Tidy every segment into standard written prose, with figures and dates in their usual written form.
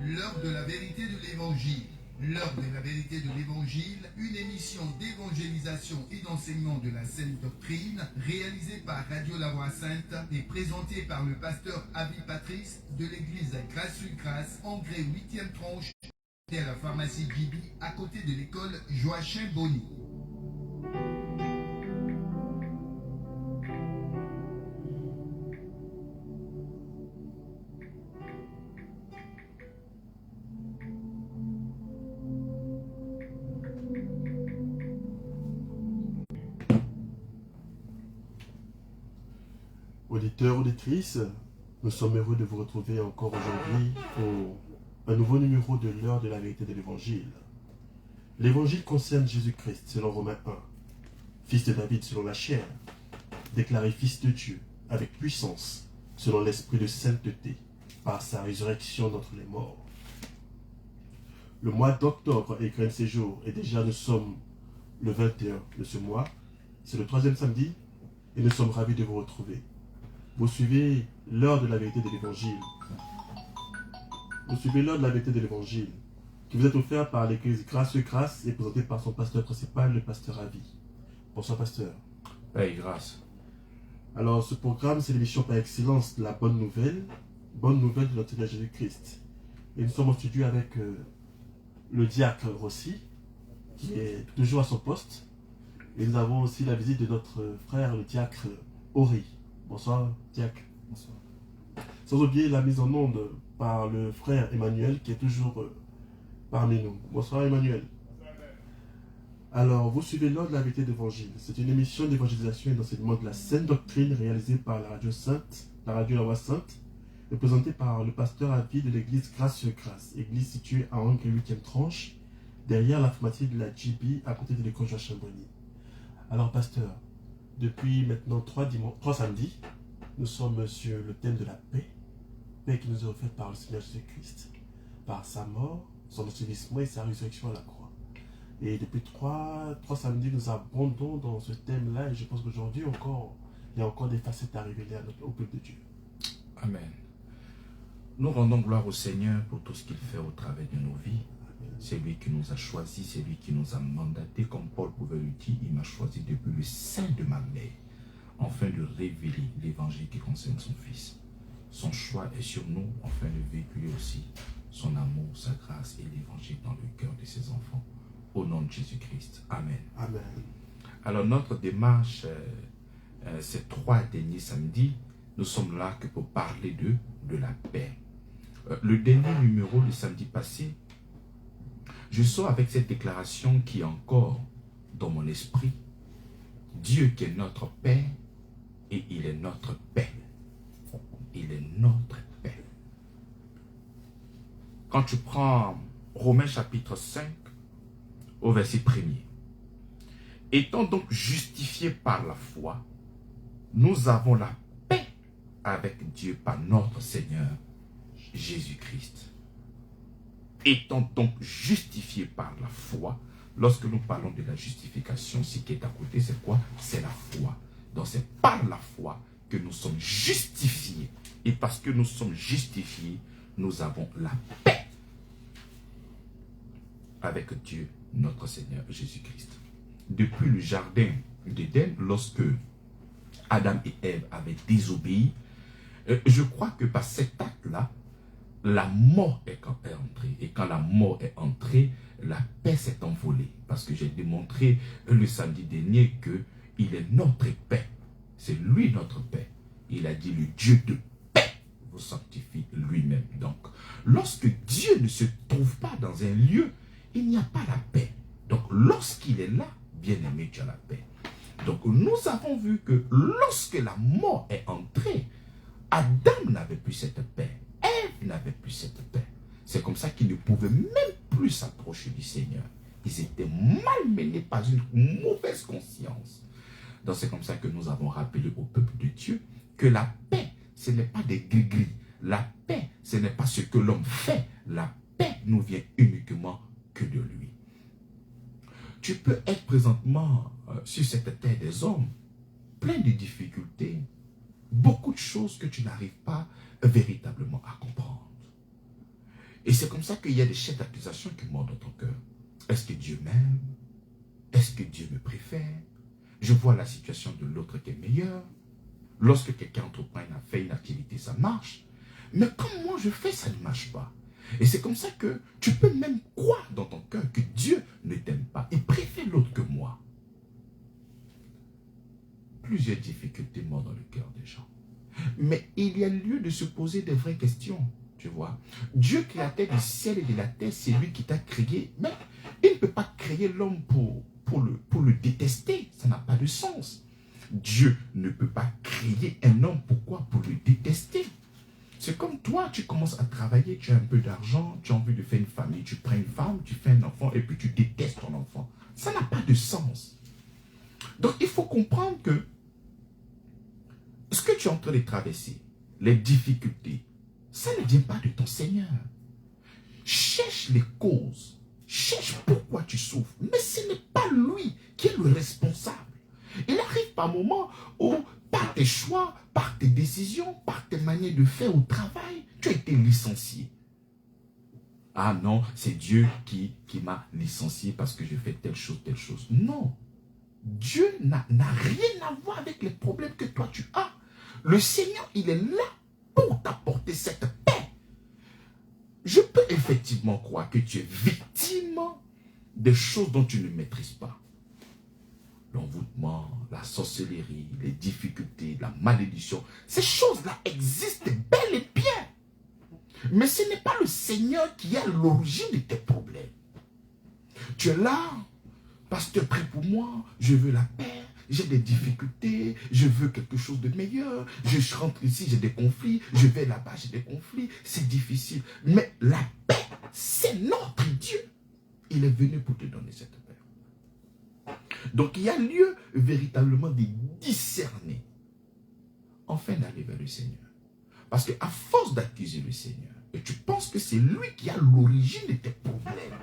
L'heure de la vérité de l'Évangile. L'heure de la vérité de l'Évangile, une émission d'évangélisation et d'enseignement de la Sainte Doctrine, réalisée par Radio La Voix Sainte et présentée par le pasteur Avi Patrice de l'église Grâce sur Grâce, Engrais 8e tranche, à la pharmacie Gibi, à côté de l'école Joachim Bonny. Auditeurs, auditrices, nous sommes heureux de vous retrouver encore aujourd'hui pour un nouveau numéro de l'heure de la vérité de l'Évangile. L'Évangile concerne Jésus-Christ selon Romains 1, fils de David selon la chair, déclaré fils de Dieu avec puissance selon l'esprit de sainteté par sa résurrection d'entre les morts. Le mois d'octobre est grain de séjour et déjà nous sommes le 21 de ce mois. C'est le 3e samedi et nous sommes ravis de vous retrouver. Vous suivez l'heure de la vérité de l'Évangile. Vous suivez l'heure de la vérité de l'Évangile qui vous est offert par l'Église Grâce sur Grâce et présenté par son pasteur principal, le pasteur Avi. Bonsoir pasteur. Paix et grâce. Alors ce programme, c'est l'émission par excellence de la bonne nouvelle de notre Seigneur Jésus-Christ. Et nous sommes en studio avec le diacre Rossi, qui est toujours à son poste. Et nous avons aussi la visite de notre frère, le diacre Ori. Bonsoir, diacre. Bonsoir. Sans oublier la mise en onde par le frère Emmanuel qui est toujours parmi nous. Bonsoir Emmanuel. Alors, vous suivez l'heure de la vérité d'Évangile. C'est une émission d'évangélisation et d'enseignement de la Sainte Doctrine réalisée par la radio Sainte, la radio La Voix Sainte, et présentée par le pasteur Avi de l'église Grâce sur Grâce, église située à Angers 8e tranche, derrière la pharmacie de la GB, à côté de l'école Joachim Bonny. Alors, pasteur, depuis maintenant 3 samedis, nous sommes sur le thème de la paix qui nous est offerte par le Seigneur Jésus-Christ, par sa mort, son ensevelissement et sa résurrection à la croix. Et depuis 3 samedis, nous abondons dans ce thème-là et je pense qu'aujourd'hui encore, il y a encore des facettes à révéler au peuple de Dieu. Amen. Nous rendons gloire au Seigneur pour tout ce qu'il fait au travers de nos vies. C'est lui qui nous a choisis, c'est lui qui nous a mandatés, comme Paul pouvait le dire, il m'a choisi depuis le sein de ma mère, afin de révéler l'évangile qui concerne son Fils. Son choix est sur nous, afin de véhiculer aussi son amour, sa grâce et l'évangile dans le cœur de ses enfants. Au nom de Jésus-Christ. Amen. Amen. Alors notre démarche, ces 3 derniers samedis, nous sommes là que pour parler de la paix. Le dernier numéro, le samedi passé, je sors avec cette déclaration qui est encore dans mon esprit. Dieu qui est notre Père et il est notre paix. Il est notre paix. Quand tu prends Romains chapitre 5 au verset 1er. Étant donc justifiés par la foi, nous avons la paix avec Dieu par notre Seigneur Jésus-Christ. Étant donc justifiés par la foi, lorsque nous parlons de la justification, ce qui est à côté, c'est quoi? C'est la foi. Donc c'est par la foi que nous sommes justifiés. Et parce que nous sommes justifiés, nous avons la paix avec Dieu, notre Seigneur Jésus-Christ. Depuis le jardin d'Éden, lorsque Adam et Ève avaient désobéi, je crois que par cet acte-là, la mort est entrée. Et quand la mort est entrée, la paix s'est envolée. Parce que j'ai démontré le samedi dernier qu'il est notre paix. C'est lui notre paix. Il a dit le Dieu de paix vous sanctifie lui-même. Donc, lorsque Dieu ne se trouve pas dans un lieu, il n'y a pas la paix. Donc, lorsqu'il est là, bien aimé, tu as la paix. Donc, nous avons vu que lorsque la mort est entrée, Adam n'avait plus cette paix. Ève n'avait plus cette paix. C'est comme ça qu'ils ne pouvaient même plus s'approcher du Seigneur. Ils étaient malmenés par une mauvaise conscience. Donc c'est comme ça que nous avons rappelé au peuple de Dieu que la paix, ce n'est pas des gris-gris. La paix, ce n'est pas ce que l'homme fait. La paix nous vient uniquement que de lui. Tu peux être présentement sur cette terre des hommes, plein de difficultés, beaucoup de choses que tu n'arrives pas véritablement à comprendre. Et c'est comme ça qu'il y a des chefs d'accusation qui montent dans ton cœur. Est-ce que Dieu m'aime? Est-ce que Dieu me préfère? Je vois la situation de l'autre qui est meilleure. Lorsque quelqu'un entreprend une activité, ça marche. Mais comme moi je fais, ça ne marche pas. Et c'est comme ça que tu peux même croire dans ton cœur que Dieu ne t'aime pas. Il préfère l'autre que moi. Plusieurs difficultés montent dans le cœur des gens. Mais il y a lieu de se poser des vraies questions. Tu vois, Dieu créateur du ciel et de la terre, c'est lui qui t'a créé. Mais il ne peut pas créer l'homme pour le détester. Ça n'a pas de sens. Dieu ne peut pas créer un homme. Pourquoi? Pour le détester. C'est comme toi, tu commences à travailler, tu as un peu d'argent, tu as envie de faire une famille, tu prends une femme, tu fais un enfant et puis tu détestes ton enfant. Ça n'a pas de sens. Donc il faut comprendre que ce que tu es en train de traverser, les difficultés, ça ne vient pas de ton Seigneur. Cherche les causes. Cherche pourquoi tu souffres. Mais ce n'est pas lui qui est le responsable. Il arrive par moments où, par tes choix, par tes décisions, par tes manières de faire au travail, tu as été licencié. Ah non, c'est Dieu qui m'a licencié parce que je fais telle chose, telle chose. Non. Dieu n'a rien à voir avec les problèmes que toi tu as. Le Seigneur, il est là pour t'apporter cette paix. Je peux effectivement croire que tu es victime des choses dont tu ne maîtrises pas. L'envoûtement, la sorcellerie, les difficultés, la malédiction. Ces choses-là existent bel et bien. Mais ce n'est pas le Seigneur qui est à l'origine de tes problèmes. Tu es là, pasteur, prie pour moi, je veux la paix. J'ai des difficultés, je veux quelque chose de meilleur, je rentre ici, j'ai des conflits, je vais là-bas, j'ai des conflits, c'est difficile. Mais la paix, c'est notre Dieu. Il est venu pour te donner cette paix. Donc il y a lieu véritablement de discerner, enfin d'aller vers le Seigneur. Parce qu'à force d'accuser le Seigneur, et tu penses que c'est lui qui a l'origine de tes problèmes.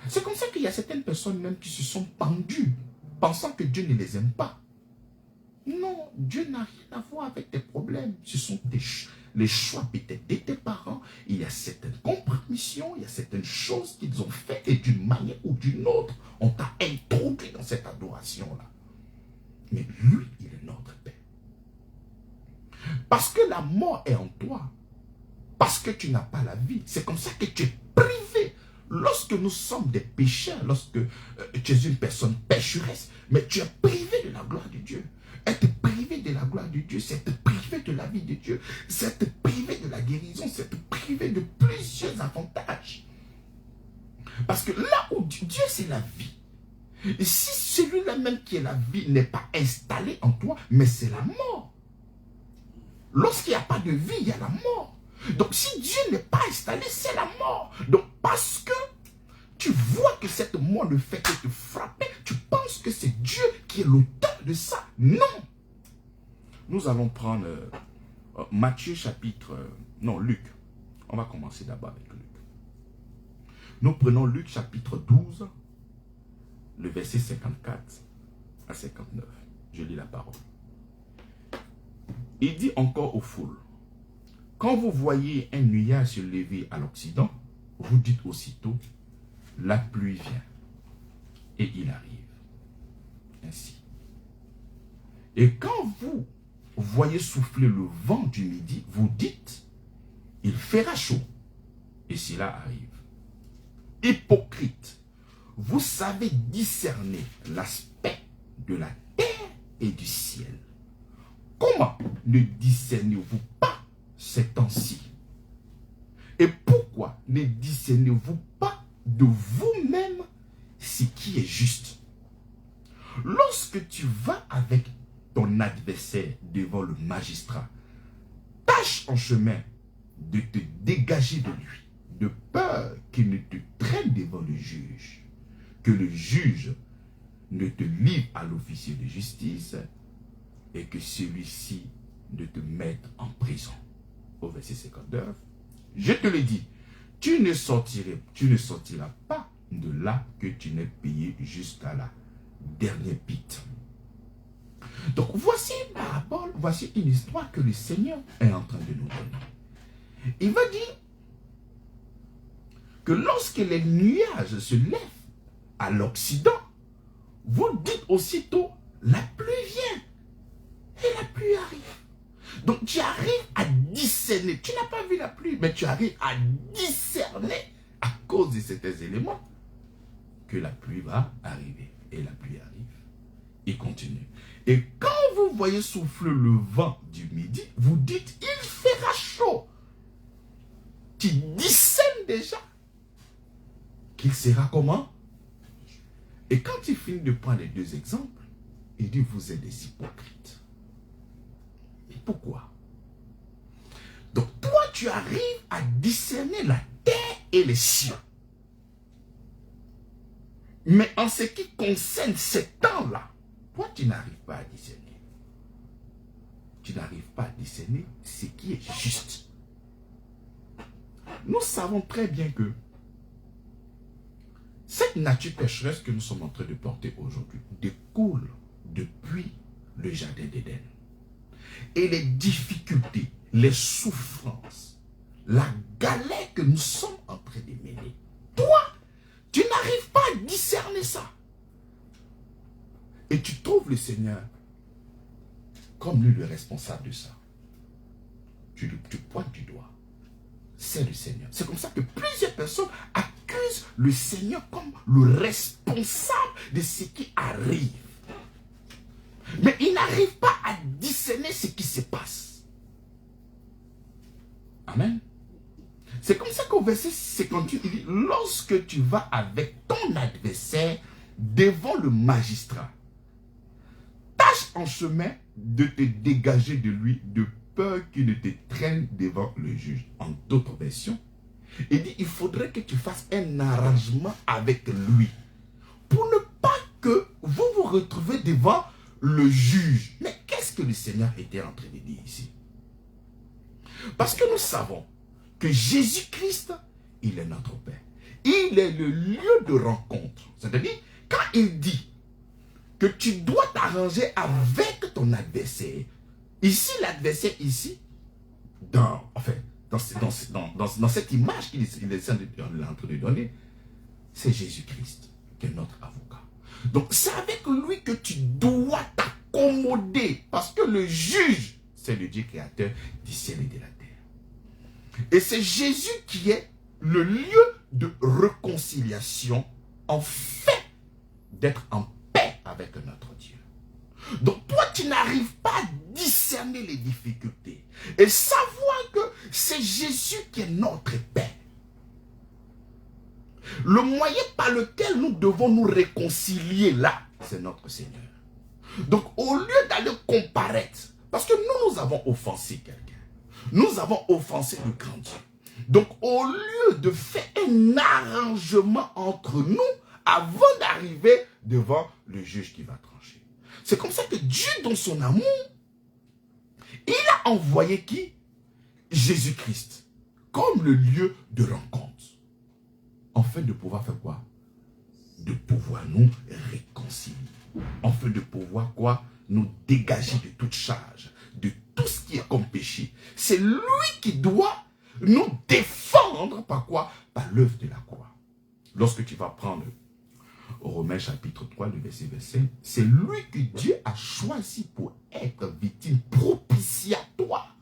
C'est comme ça qu'il y a certaines personnes même qui se sont pendues, pensant que Dieu ne les aime pas. Non, Dieu n'a rien à voir avec tes problèmes. Ce sont les choix peut-être de tes parents. Il y a certaines compromissions, il y a certaines choses qu'ils ont faites et d'une manière ou d'une autre, on t'a introduit dans cette adoration-là. Mais lui, il est notre Père. Parce que la mort est en toi. Parce que tu n'as pas la vie. C'est comme ça que tu es privé. Lorsque nous sommes des pécheurs, lorsque tu es une personne pécheresse, mais tu es privé de la gloire de Dieu. Être privé de la gloire de Dieu, c'est être privé de la vie de Dieu, c'est être privé de la guérison, c'est être privé de plusieurs avantages. Parce que là où Dieu c'est la vie. Et si celui-là même qui est la vie n'est pas installé en toi, mais c'est la mort. Lorsqu'il n'y a pas de vie, il y a la mort. Donc si Dieu n'est pas installé, c'est la mort. Donc parce que tu vois que cette mort ne fait que te frapper, tu penses que c'est Dieu qui est l'auteur de ça. Non. Nous allons prendre Matthieu chapitre... non, Luc. On va commencer d'abord avec Luc. Nous prenons Luc chapitre 12, le verset 54 à 59. Je lis la parole. Il dit encore aux foules, quand vous voyez un nuage se lever à l'Occident, vous dites aussitôt, la pluie vient. Et il arrive. Ainsi. Et quand vous voyez souffler le vent du midi, vous dites, il fera chaud. Et cela arrive. Hypocrite, vous savez discerner l'aspect de la terre et du ciel. Comment ne discernez-vous pas ces temps-ci? Et pourquoi ne discernez-vous pas de vous-même ce qui est juste? Lorsque tu vas avec ton adversaire devant le magistrat, tâche en chemin de te dégager de lui, de peur qu'il ne te traîne devant le juge, que le juge ne te livre à l'officier de justice et que celui-ci ne te mette en prison. Au verset 59, je te le dis, tu ne sortiras pas de là que tu n'aies payé jusqu'à la dernière pite. Donc voici une parabole, voici une histoire que le Seigneur est en train de nous donner. Il va dire, que lorsque les nuages se lèvent à l'Occident, vous dites aussitôt, la pluie vient et la pluie arrive. Donc tu arrives à discerner, tu n'as pas vu la pluie, mais tu arrives à discerner à cause de certains éléments que la pluie va arriver. Et la pluie arrive, il continue. Et quand vous voyez souffler le vent du midi, vous dites, il fera chaud. Tu discernes déjà qu'il sera comment? Et quand il finit de prendre les deux exemples, il dit, vous êtes des hypocrites. Mais pourquoi? Donc toi, tu arrives à discerner la terre et les cieux. Mais en ce qui concerne ces temps-là, toi, tu n'arrives pas à discerner. Tu n'arrives pas à discerner ce qui est juste. Nous savons très bien que cette nature pécheresse que nous sommes en train de porter aujourd'hui découle depuis le jardin d'Éden. Et les difficultés, les souffrances, la galère que nous sommes en train de mener, toi, tu n'arrives pas à discerner ça. Et tu trouves le Seigneur comme lui le responsable de ça. Tu pointes du doigt. C'est le Seigneur. C'est comme ça que plusieurs personnes accusent le Seigneur comme le responsable de ce qui arrive. Mais ils n'arrivent pas à discerner ce qui se passe. Amen. C'est comme ça qu'au verset 58, il dit, lorsque tu vas avec ton adversaire devant le magistrat, tâche en chemin de te dégager de lui de peur qu'il ne te traîne devant le juge. En d'autres versions, il dit, il faudrait que tu fasses un arrangement avec lui pour ne pas que vous vous retrouvez devant le juge. Mais qu'est-ce que le Seigneur était en train de dire ici? Parce que nous savons que Jésus-Christ, il est notre Père. Il est le lieu de rencontre. C'est-à-dire, quand il dit que tu dois t'arranger avec ton adversaire, ici, l'adversaire, ici, dans cette image qu'il est en train de donner, c'est Jésus-Christ qui est notre avocat. Donc, c'est avec lui que tu dois t'accommoder, parce que le juge, c'est le Dieu créateur du ciel et de la terre. Et c'est Jésus qui est le lieu de réconciliation, en fait d'être en paix avec notre Dieu. Donc toi, tu n'arrives pas à discerner les difficultés et savoir que c'est Jésus qui est notre paix. Le moyen par lequel nous devons nous réconcilier là, c'est notre Seigneur. Donc au lieu d'aller comparaître, parce que nous avons offensé quelqu'un, nous avons offensé le grand Dieu. Donc au lieu de faire un arrangement entre nous avant d'arriver devant le juge qui va trancher. C'est comme ça que Dieu, dans son amour, il a envoyé qui? Jésus-Christ, comme le lieu de rencontre. Afin de pouvoir faire quoi? De pouvoir nous réconcilier. Afin de pouvoir quoi? Nous dégager de toute charge, de tout ce qui est comme péché. C'est lui qui doit nous défendre par quoi? Par l'œuvre de la croix. Lorsque tu vas prendre Romains chapitre 3, le verset 25, c'est lui que Dieu a choisi pour être victime propitiatoire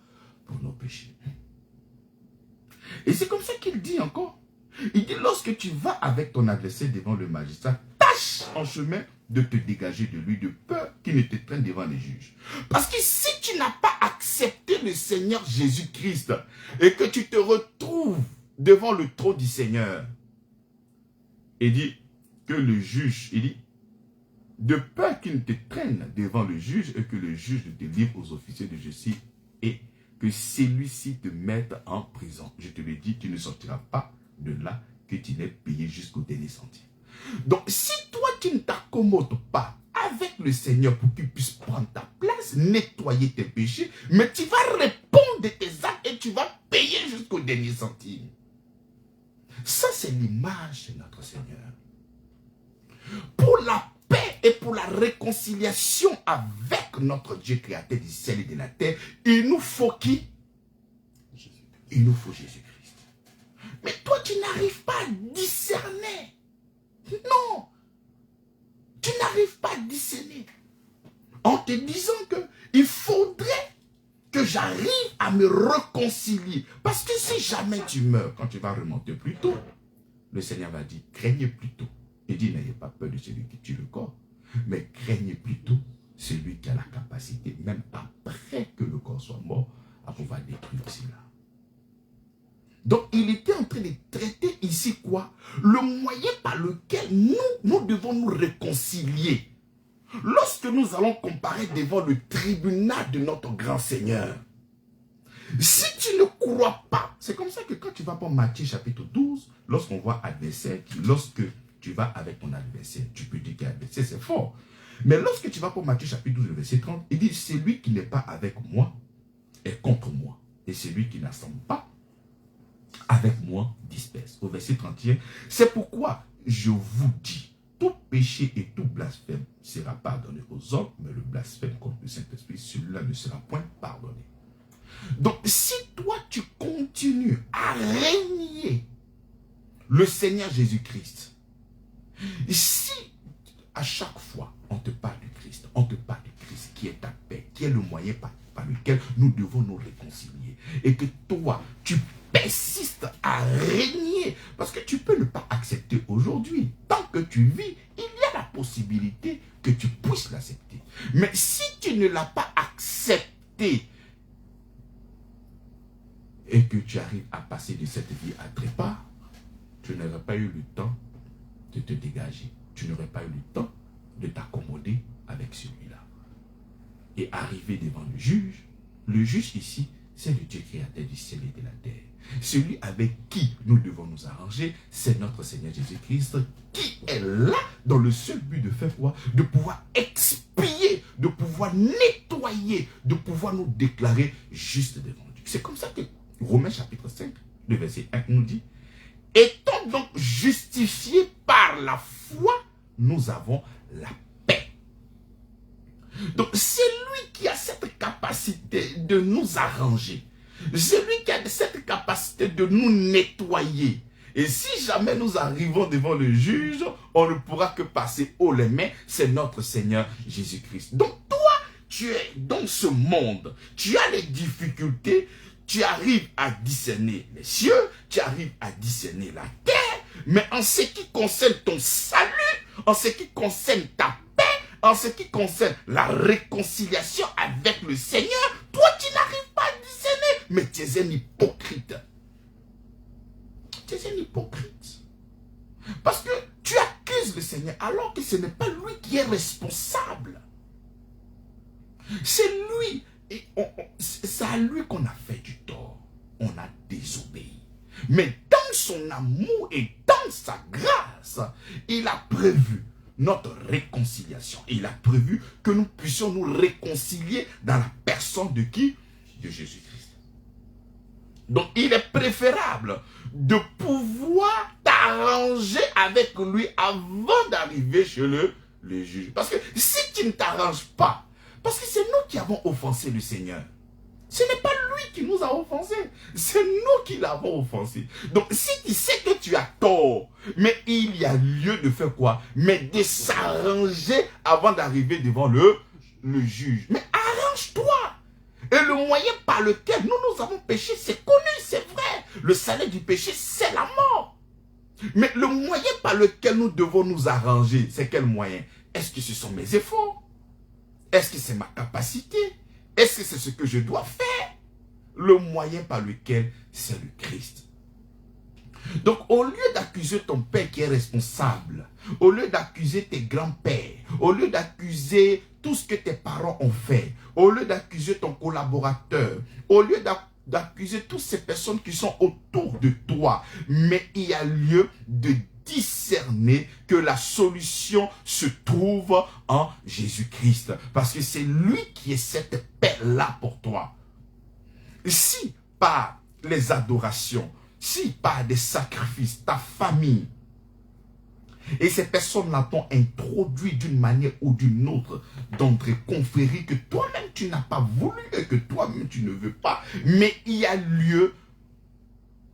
pour nos péchés. Et c'est comme ça qu'il dit encore. Il dit, lorsque tu vas avec ton adversaire devant le magistrat, tâche en chemin de te dégager de lui de peur qu'il ne te traîne devant les juges. Parce que si tu n'as pas accepté le Seigneur Jésus-Christ et que tu te retrouves devant le trône du Seigneur, il dit que le juge, il dit, de peur qu'il ne te traîne devant le juge et que le juge ne te livre aux officiers de justice et que celui-ci te mette en prison. Je te le dis, tu ne sortiras pas de là que tu n'aies payé jusqu'au dernier centime. Donc, si toi, tu ne t'accommodes pas avec le Seigneur pour qu'il puisse prendre ta place, nettoyer tes péchés, mais tu vas répondre de tes actes et tu vas payer jusqu'au dernier centime. Ça, c'est l'image de notre Seigneur. Pour la paix et pour la réconciliation avec notre Dieu créateur du ciel et de la terre, il nous faut qui? Il nous faut Jésus-Christ. Mais toi, tu n'arrives n'arrives pas à discerner. Non. Tu n'arrives pas à discerner. En te disant que il faudrait que j'arrive à me réconcilier. Parce que si jamais tu meurs, quand tu vas remonter plus tôt, le Seigneur va dire, craignez plutôt. Il dit, n'ayez pas peur de celui qui tue le corps, mais craignez plutôt celui qui a la capacité, même après que le corps soit mort, à pouvoir détruire cela. Donc, il était en train de traiter ici quoi? Le moyen par lequel nous devons nous réconcilier. Lorsque nous allons comparer devant le tribunal de notre grand Seigneur, si tu ne crois pas, c'est comme ça que quand tu vas pour Matthieu chapitre 12, lorsqu'on voit adversaire, lorsque tu vas avec ton adversaire, tu peux dire qu'adversaire c'est fort. Mais lorsque tu vas pour Matthieu chapitre 12, verset 30, il dit, celui qui n'est pas avec moi est contre moi. Et celui qui n'assemble pas avec moi disperse. Au verset 31, c'est pourquoi je vous dis, tout péché et tout blasphème sera pardonné aux hommes, mais le blasphème contre le Saint-Esprit, celui-là ne sera point pardonné. Donc, si toi, tu continues à régner le Seigneur Jésus-Christ, si à chaque fois, on te parle du Christ, on te parle du Christ qui est ta paix, qui est le moyen par lequel nous devons nous réconcilier, et que toi, tu persistes à régner, parce que tu peux ne pas accepter aujourd'hui. Tant que tu vis, il y a la possibilité que tu puisses l'accepter. Mais si tu ne l'as pas accepté, et que tu arrives à passer de cette vie à trépas, tu n'aurais pas eu le temps de te dégager. Tu n'aurais pas eu le temps de t'accommoder avec celui-là. Et arriver devant le juge ici, c'est le Dieu créateur du ciel et de la terre. Celui avec qui nous devons nous arranger, c'est notre Seigneur Jésus-Christ, qui est là dans le seul but de faire quoi? De pouvoir expier, de pouvoir nettoyer, de pouvoir nous déclarer juste devant Dieu. C'est comme ça que Romains chapitre 5, le verset 1 nous dit, étant donc justifiés par la foi, nous avons la paix. Donc c'est lui qui a cette capacité de nous arranger. C'est lui qui a cette capacité de nous nettoyer. Et si jamais nous arrivons devant le juge, on ne pourra que passer haut les mains, c'est notre Seigneur Jésus-Christ. Donc toi, tu es dans ce monde, tu as les difficultés, tu arrives à discerner les cieux, tu arrives à discerner la terre, mais en ce qui concerne ton salut, en ce qui concerne ta paix, en ce qui concerne la réconciliation avec le Seigneur, toi tu n'arrives pas à discerner, mais tu es un hypocrite. Tu es un hypocrite. Parce que tu accuses le Seigneur alors que ce n'est pas lui qui est responsable. C'est lui. Et c'est à lui qu'on a fait du tort. On a désobéi. Mais dans son amour et dans sa grâce, il a prévu notre réconciliation. Il a prévu que nous puissions nous réconcilier dans la personne de qui? De Jésus-Christ. Donc il est préférable de pouvoir t'arranger avec lui avant d'arriver chez le juge. Parce que si tu ne t'arranges pas, parce que c'est nous qui avons offensé le Seigneur. Ce n'est pas lui qui nous a offensés. C'est nous qui l'avons offensé. Donc si tu sais que tu as tort, mais il y a lieu de faire quoi? Mais de s'arranger avant d'arriver devant le juge. Mais arrange-toi. Et le moyen par lequel nous avons péché, c'est connu, c'est vrai. Le salaire du péché, c'est la mort. Mais le moyen par lequel nous devons nous arranger, c'est quel moyen? Est-ce que ce sont mes efforts? Est-ce que c'est ma capacité? Est-ce que c'est ce que je dois faire? Le moyen par lequel c'est le Christ. Donc, au lieu d'accuser ton père qui est responsable, au lieu d'accuser tes grands-pères, au lieu d'accuser tout ce que tes parents ont fait, au lieu d'accuser ton collaborateur, au lieu d'accuser toutes ces personnes qui sont autour de toi, mais il y a lieu de discerner que la solution se trouve en Jésus-Christ. Parce que c'est lui qui est cette paix-là pour toi. Si par les adorations, si par des sacrifices, ta famille, et ces personnes-là t'ont introduit d'une manière ou d'une autre dans des confréries que toi-même tu n'as pas voulu et que toi-même tu ne veux pas, mais il y a lieu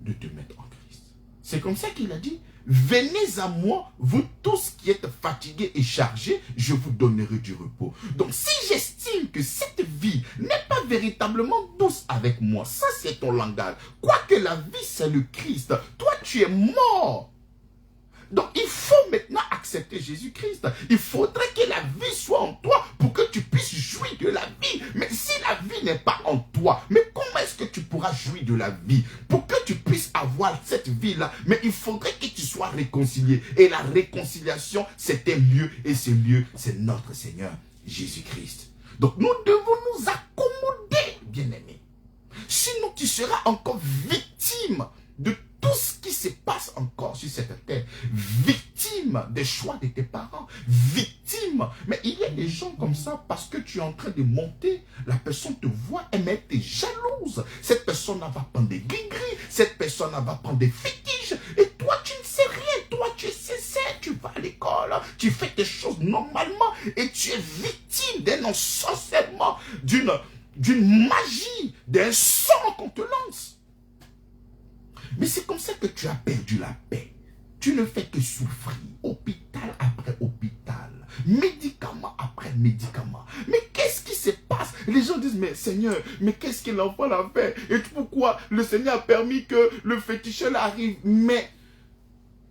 de te mettre en Christ. C'est comme ça qu'il a dit, venez à moi, vous tous qui êtes fatigués et chargés, je vous donnerai du repos. Donc si j'estime que cette vie n'est pas véritablement douce avec moi, ça c'est ton langage. Quoique la vie c'est le Christ, toi tu es mort. Donc il faut maintenant accepter Jésus-Christ. Il faudrait que la vie soit en toi pour que tu puisses jouir de la vie. Mais si la vie n'est pas en toi, mais comment est-ce que tu pourras jouir de la vie? Pour que tu puisses avoir cette vie-là, mais il faudrait que tu sois réconcilié. Et la réconciliation, c'était mieux. Et ce mieux, c'est notre Seigneur Jésus-Christ. Donc nous devons nous accommoder, bien-aimés. Sinon tu seras encore victime de tout ce qui se passe encore sur cette terre, victime des choix de tes parents, victime. Mais il y a des gens comme ça, parce que tu es en train de monter, la personne te voit, elle est jalouse. Cette personne va prendre des gris-gris, cette personne va prendre des fétiches, et toi tu ne sais rien, toi tu es sincère, tu vas à l'école, tu fais tes choses normalement, et tu es victime d'un ensorcellement, d'une magie, d'un sort qu'on te lance. Mais c'est comme ça que tu as perdu la paix. Tu ne fais que souffrir, hôpital après hôpital, médicament après médicament. Mais qu'est-ce qui se passe? Les gens disent, mais Seigneur, mais qu'est-ce que l'enfant a fait? Et pourquoi le Seigneur a permis que le féticheur arrive? Mais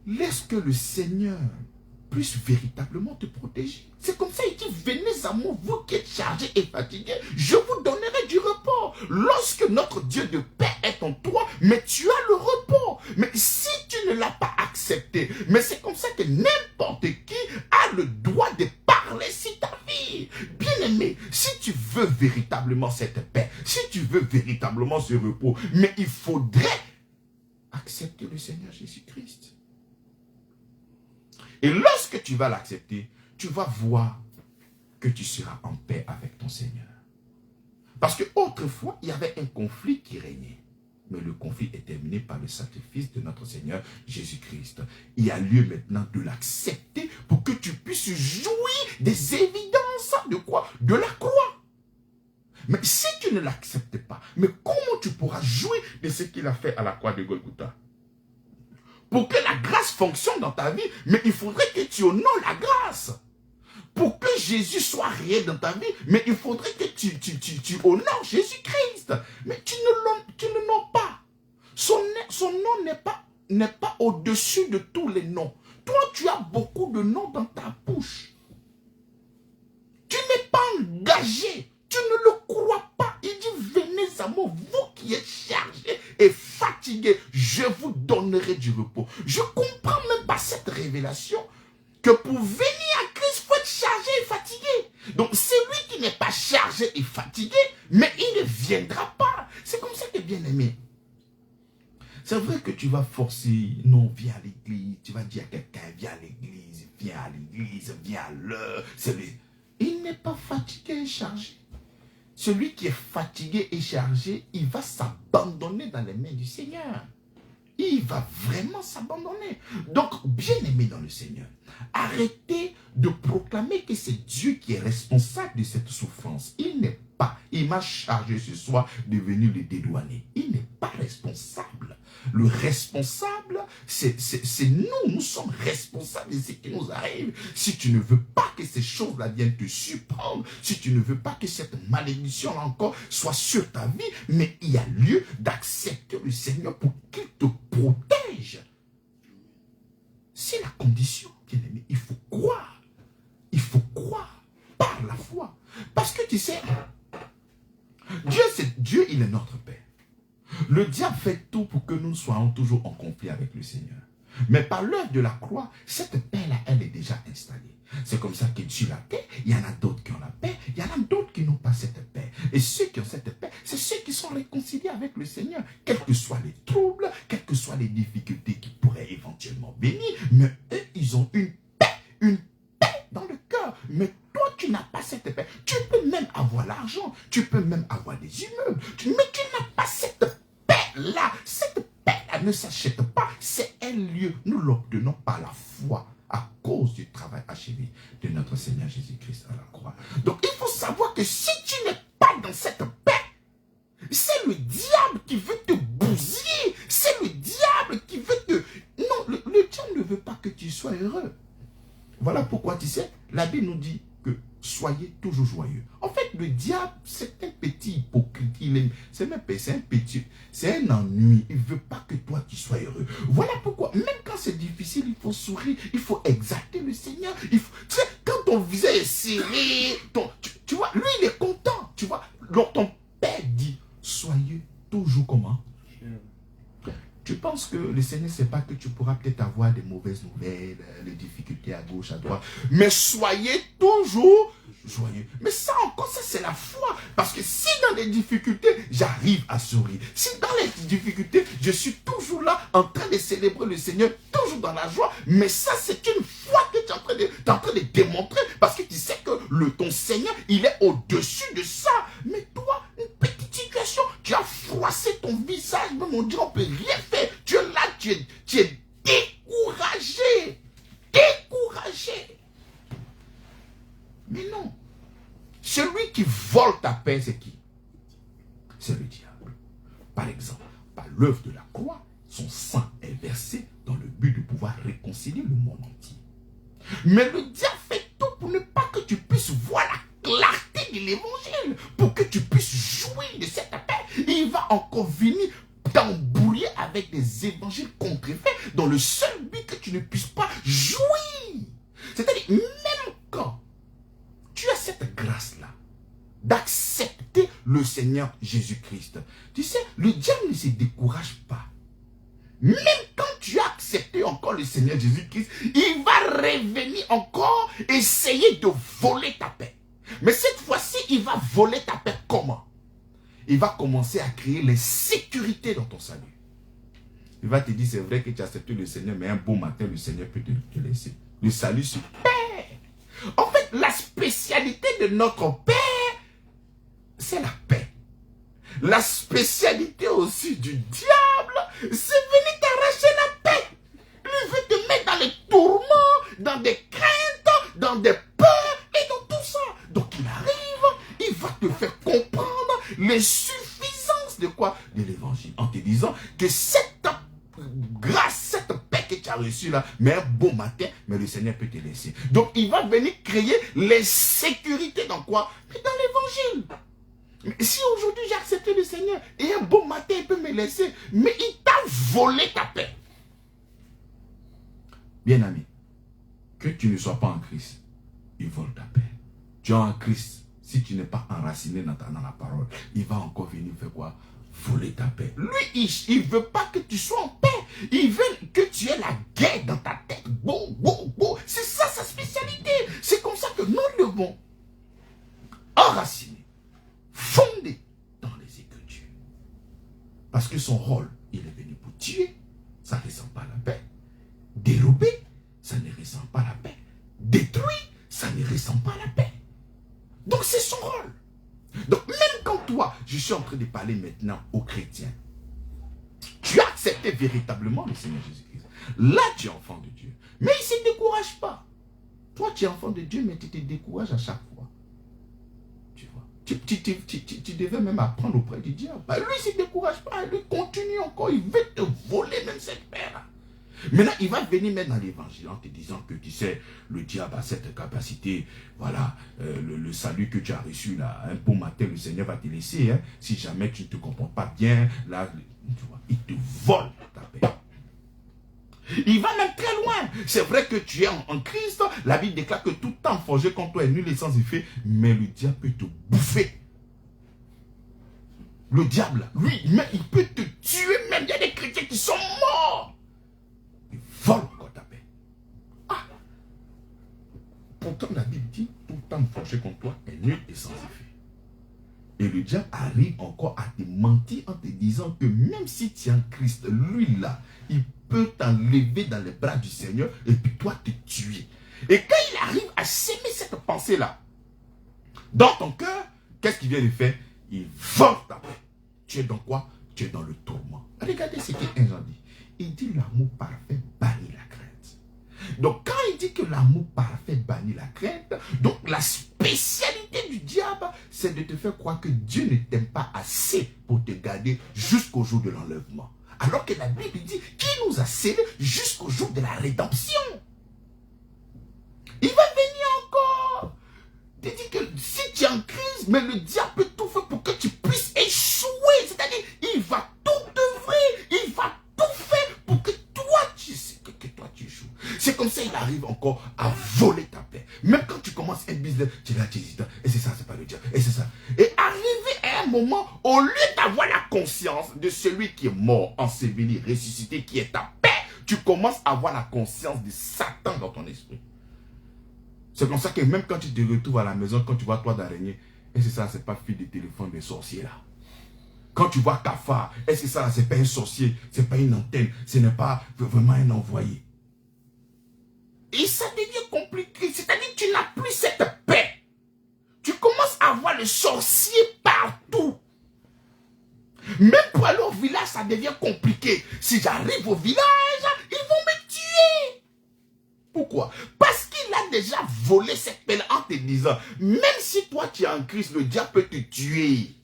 laisse que le Seigneur puisse véritablement te protéger. C'est comme ça, il dit, venez à moi, vous qui êtes chargés et fatigués, je vous donnerai du repos. Lorsque notre Dieu de paix est en toi, mais tu as le repos. Mais si tu ne l'as pas accepté, mais c'est comme ça que n'importe qui a le droit de parler sur ta vie. Bien-aimé, si tu veux véritablement cette paix, si tu veux véritablement ce repos, mais il faudrait accepter le Seigneur Jésus-Christ. Et lorsque tu vas l'accepter, tu vas voir que tu seras en paix avec ton Seigneur. Parce qu'autrefois, il y avait un conflit qui régnait. Mais le conflit est terminé par le sacrifice de notre Seigneur Jésus-Christ. Il y a lieu maintenant de l'accepter pour que tu puisses jouir des évidences de quoi? De la croix. Mais si tu ne l'acceptes pas, mais comment tu pourras jouir de ce qu'il a fait à la croix de Golgotha? Pour que la grâce fonctionne dans ta vie, mais il faudrait que tu honores la grâce. Pour que Jésus soit réel dans ta vie, mais il faudrait que tu honores Jésus-Christ. Mais tu ne l'honores pas. Son nom n'est pas au-dessus de tous les noms. Toi, tu as beaucoup de noms dans ta bouche. Tu n'es pas engagé. Tu ne le crois pas. Il dit, venez à moi, vous qui êtes chargés et fatigués, je vous donnerai du repos. Je ne comprends même pas cette révélation que pour venir à Christ, il faut être chargé et fatigué. Donc, celui qui n'est pas chargé et fatigué, mais il ne viendra pas. C'est comme ça que, bien aimé, c'est vrai que tu vas forcer, non, viens à l'église, tu vas dire à quelqu'un, viens à l'église, viens à l'heure. Il n'est pas fatigué et chargé. Celui qui est fatigué et chargé, il va s'abandonner dans les mains du Seigneur. Il va vraiment s'abandonner. Donc, bien-aimé dans le Seigneur, arrêtez de proclamer que c'est Dieu qui est responsable de cette souffrance. Il n'est pas. Il m'a chargé ce soir de venir le dédouaner. Il n'est pas responsable. Le responsable, c'est nous. Nous sommes responsables de ce qui nous arrive. Si tu ne veux pas que ces choses-là viennent te surprendre, si tu ne veux pas que cette malédiction encore soit sur ta vie, mais il y a lieu d'accepter le Seigneur pour qu'il te protège. C'est la condition, bien-aimé. Il faut croire. Il faut croire par la foi. Parce que tu sais, Dieu, il est notre Père. Le diable fait tout pour que nous soyons toujours en conflit avec le Seigneur. Mais par l'œuvre de la croix, cette paix-là, elle est déjà installée. C'est comme ça que sur la paix, il y en a d'autres qui ont la paix, il y en a d'autres qui n'ont pas cette paix. Et ceux qui ont cette paix, c'est ceux qui sont réconciliés avec le Seigneur. Quels que soient les troubles, quelles que soient les difficultés qui pourraient éventuellement venir, mais eux, ils ont une paix dans le cœur. Mais toi, tu n'as pas cette paix. Tu peux même avoir l'argent, tu peux même avoir des immeubles, mais tu n'as pas cette paix-là. Cette paix-là ne s'achète pas. C'est un lieu. Nous l'obtenons par la foi à cause du travail achevé de notre Seigneur Jésus-Christ à la croix. Donc, il faut savoir que si tu n'es pas dans cette paix, c'est le diable qui veut te bousiller. C'est le diable qui veut tu sois heureux. Voilà pourquoi, tu sais, la Bible nous dit que soyez toujours joyeux. En fait, le diable, c'est un petit hypocrite. C'est un petit, c'est un ennui. Il ne veut pas que toi, tu sois heureux. Voilà pourquoi, même quand c'est difficile, il faut sourire, il faut exalter le Seigneur. Tu sais, quand ton visage est serré, tu vois, lui, il est content. Tu vois, donc ton Père dit, soyez toujours comment? Tu penses que le Seigneur ne sait pas que tu pourras peut-être avoir des mauvaises nouvelles, les difficultés à gauche, à droite. Mais soyez toujours joyeux. Mais ça encore, ça c'est la foi. Parce que si dans les difficultés, j'arrive à sourire. Si dans les difficultés, je suis toujours là en train de célébrer le Seigneur, toujours dans la joie. Mais ça c'est une foi que tu es en train de démontrer. Parce que tu sais que ton Seigneur, il est au-dessus de ça. Mais toi, une petite situation, tu as froissé ton visage, même on dit on peut rien faire. Tu es là, tu es découragé. Découragé. Mais non. Celui qui vole ta paix, c'est qui? C'est le diable. Par exemple, par l'œuvre de la croix, son sang est versé dans le but de pouvoir réconcilier le monde entier. Mais le diable fait tout pour ne pas que tu puisses voir la clarté de l'évangile, pour que tu puisses jouir de cette paix. Il va encore venir t'embrouiller avec des évangiles contrefaits dans le seul but que tu ne puisses pas jouir. C'est-à-dire, même quand tu as cette grâce-là d'accepter le Seigneur Jésus-Christ, tu sais, le diable ne se décourage pas. Même quand tu as accepté encore le Seigneur Jésus-Christ, il va revenir encore essayer de voler ta paix. Mais cette fois-ci, il va voler ta paix comment? Il va commencer à créer les sécurités dans ton salut. Il va te dire, c'est vrai que tu as accepté le Seigneur, mais un beau matin, le Seigneur peut te laisser. Le salut se perd. En fait, la spécialité de notre Père, c'est la paix. La spécialité aussi du diable, c'est venir t'arracher la paix. Lui veut te mettre dans les tourments, dans des craintes, dans des peurs et dans tout ça. Donc il arrive, il va te faire comprendre l'insuffisance de quoi? De l'évangile. En te disant que cette grâce, cette paix que tu as reçue là, mais un beau matin, mais le Seigneur peut te laisser. Donc il va venir créer les sécurités dans quoi? Dans l'évangile. Si aujourd'hui j'ai accepté le Seigneur et un beau matin il peut me laisser, mais il t'a volé ta paix. Bien ami, que tu ne sois pas en Christ, il vole ta paix. Tu es en Christ, si tu n'es pas enraciné dans la parole, il va encore venir faire quoi? Voler ta paix. Lui, il ne veut pas que tu sois en paix. Il veut que tu aies la guerre dans ta tête. Bon. C'est ça sa spécialité. C'est comme ça que nous devons enraciner, fondé dans les Écritures. Parce que son rôle, il est venu pour tuer, ça ne ressent pas la paix. Dérober, ça ne ressent pas la paix. Détruire, ça ne ressent pas la paix. Donc c'est son rôle. Donc même quand toi, je suis en train de parler maintenant aux chrétiens, tu as accepté véritablement le Seigneur Jésus-Christ. Là, tu es enfant de Dieu. Mais il ne se décourage pas. Toi, tu es enfant de Dieu, mais tu te décourages à chaque fois. Tu vois. Tu devais même apprendre auprès du diable. Bah, lui, il ne se décourage pas. Lui, continue encore. Il veut te voler même cette paix-là. Maintenant, il va venir mettre dans l'évangile en te disant que tu sais, le diable a cette capacité, voilà, le salut que tu as reçu là, un bon matin, le Seigneur va te laisser, hein, si jamais tu ne te comportes pas bien, là, tu vois, il te vole ta paix. Il va même très loin. C'est vrai que tu es en Christ, la Bible déclare que tout temps forgé contre toi est nul et sans effet, mais le diable peut te bouffer. Le diable, lui, il peut te tuer, même il y a des chrétiens qui sont morts. Il vole encore ta paix. Ah! Pourtant, la Bible dit, tout temps forgé contre toi est nul et sans effet. Et le diable arrive encore à te mentir en te disant que même si tu es en Christ, lui là, il peut t'enlever dans les bras du Seigneur et puis toi te tuer. Et quand il arrive à s'aimer cette pensée-là, dans ton cœur, qu'est-ce qu'il vient de faire? Il vole ta paix. Tu es dans quoi? Tu es dans le tourment. Regardez ce qu'un Jean dit. Il dit l'amour parfait bannit la crainte. Donc quand il dit que l'amour parfait bannit la crainte, donc la spécialité du diable, c'est de te faire croire que Dieu ne t'aime pas assez pour te garder jusqu'au jour de l'enlèvement. Alors que la Bible dit qu'il nous a scellés jusqu'au jour de la rédemption. te dit que si tu es en crise, mais le diable peut tout faire pour que tu puisses échouer. C'est-à-dire, il va tout œuvrer, il va tout faire pour que toi, tu échoues. C'est comme ça qu'il arrive encore à voler ta paix. Même quand tu commences un business, tu es là, tu hésites. Et c'est ça, c'est pas le diable. Et c'est ça. Et arrivé à un moment, au lieu d'avoir la conscience de celui qui est mort, enseveli, ressuscité, qui est ta paix, tu commences à avoir la conscience de Satan dans ton esprit. C'est comme ça que même quand tu te retrouves à la maison, quand tu vois toi d'araignée, et c'est ça, c'est pas fil de téléphone des sorciers là. Quand tu vois cafard, est-ce que ça, c'est pas un sorcier, c'est pas une antenne, ce n'est pas vraiment un envoyé. Et ça devient compliqué, c'est-à-dire que tu n'as plus cette paix. Tu commences à voir les sorciers partout. Même pour aller au village, ça devient compliqué. Si j'arrive au village, ils vont me tuer. Pourquoi? Parce qu'il a déjà volé cette paix en te disant, même si toi tu es en Christ, le diable peut te tuer.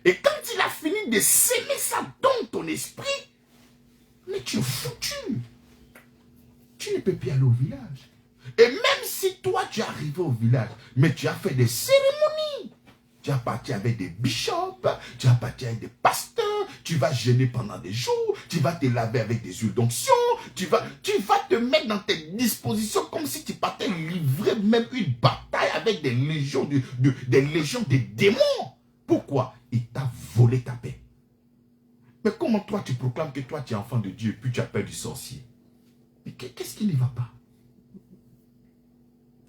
Et quand il a fini de s'aimer ça dans ton esprit, mais tu es foutu. Tu ne peux plus aller au village. Et même si toi tu es arrivé au village, mais tu as fait des cérémonies, tu as parti avec des bishops, tu as parti avec des pasteurs, tu vas jeûner pendant des jours, tu vas te laver avec des huiles d'onction, tu vas te mettre dans tes dispositions comme si tu partais livrer même une bataille avec des légions des démons. Pourquoi? Il t'a volé ta paix. Mais comment toi tu proclames que toi tu es enfant de Dieu et puis tu as peur du sorcier? Mais qu'est-ce qui ne va pas?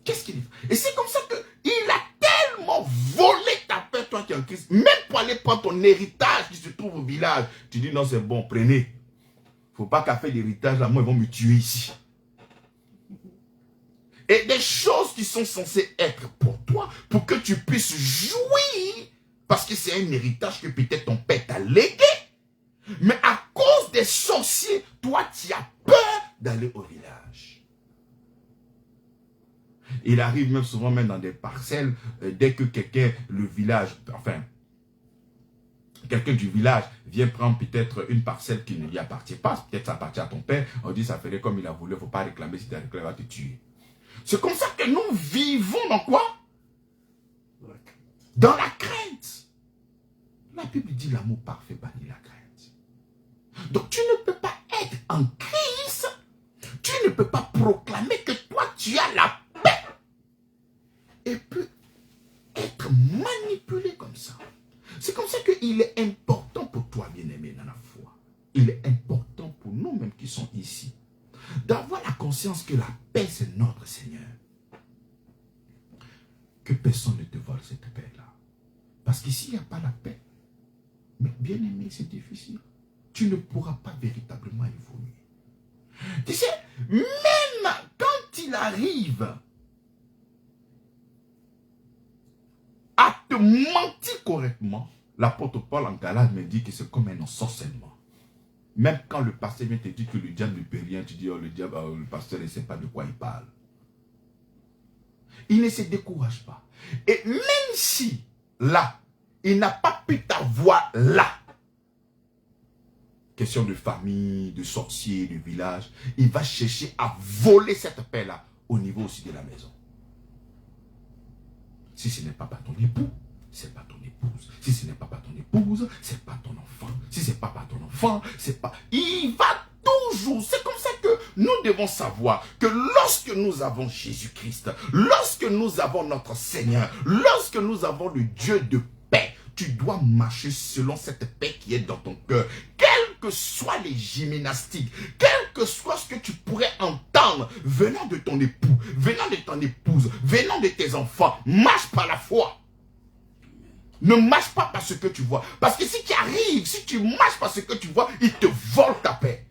Qu'est-ce qui ne va pas? Et c'est comme ça qu'il a tellement volé ta paix, toi qui es en Christ, même pour aller prendre ton héritage qui se trouve au village. Tu dis non, c'est bon, prenez. Il ne faut pas qu'à faire l'héritage là, moi ils vont me tuer ici. Et des choses qui sont censées être pour toi, pour que tu puisses jouir, parce que c'est un héritage que peut-être ton père t'a légué. Mais à cause des sorciers, toi tu as peur d'aller au village. Il arrive même souvent même dans des parcelles, dès que quelqu'un, le village, enfin, quelqu'un du village vient prendre peut-être une parcelle qui ne lui appartient pas, peut-être ça appartient à ton père, on dit ça ferait comme il a voulu, il ne faut pas réclamer, si tu as réclamé, il va te tuer. C'est comme ça que nous vivons dans quoi? Dans la crainte. La Bible dit l'amour parfait bannit la crainte. Donc tu ne peux pas être en crise, tu ne peux pas proclamer que toi tu as la paix et peut être manipulé comme ça. C'est comme ça qu'il est important pour toi, bien-aimé dans la foi. Il est important pour nous-mêmes qui sommes ici d'avoir la conscience que la paix c'est notre Seigneur. Que personne ne te vole cette paix-là. Parce qu'ici il n'y a pas la paix. Mais bien-aimé, c'est difficile. Tu ne pourras pas véritablement évoluer. Tu sais, même quand il arrive à te mentir correctement, l'apôtre Paul en Galate me dit que c'est comme un ensorcellement. Même quand le pasteur vient te dire que le diable ne peut rien, tu dis, oh le diable, oh, le pasteur ne sait pas de quoi il parle. Il ne se décourage pas. Et même si, là, il n'a pas pu t'avoir là, question de famille, de sorcier, de village, il va chercher à voler cette paix-là au niveau aussi de la maison. Si ce n'est pas par ton époux, c'est pas ton épouse. Si ce n'est pas par ton épouse, c'est pas ton enfant. Si c'est pas par ton enfant, c'est pas... Il va toujours... C'est comme ça que nous devons savoir que lorsque nous avons Jésus-Christ, lorsque nous avons notre Seigneur, lorsque nous avons le Dieu de paix, tu dois marcher selon cette paix qui est dans ton cœur. Quelles que soient les gymnastiques, quel que soit ce que tu pourrais entendre venant de ton époux, venant de ton épouse, venant de tes enfants, marche par la foi. Ne marche pas par ce que tu vois. Parce que si tu arrives, si tu marches par ce que tu vois, il te vole ta paix.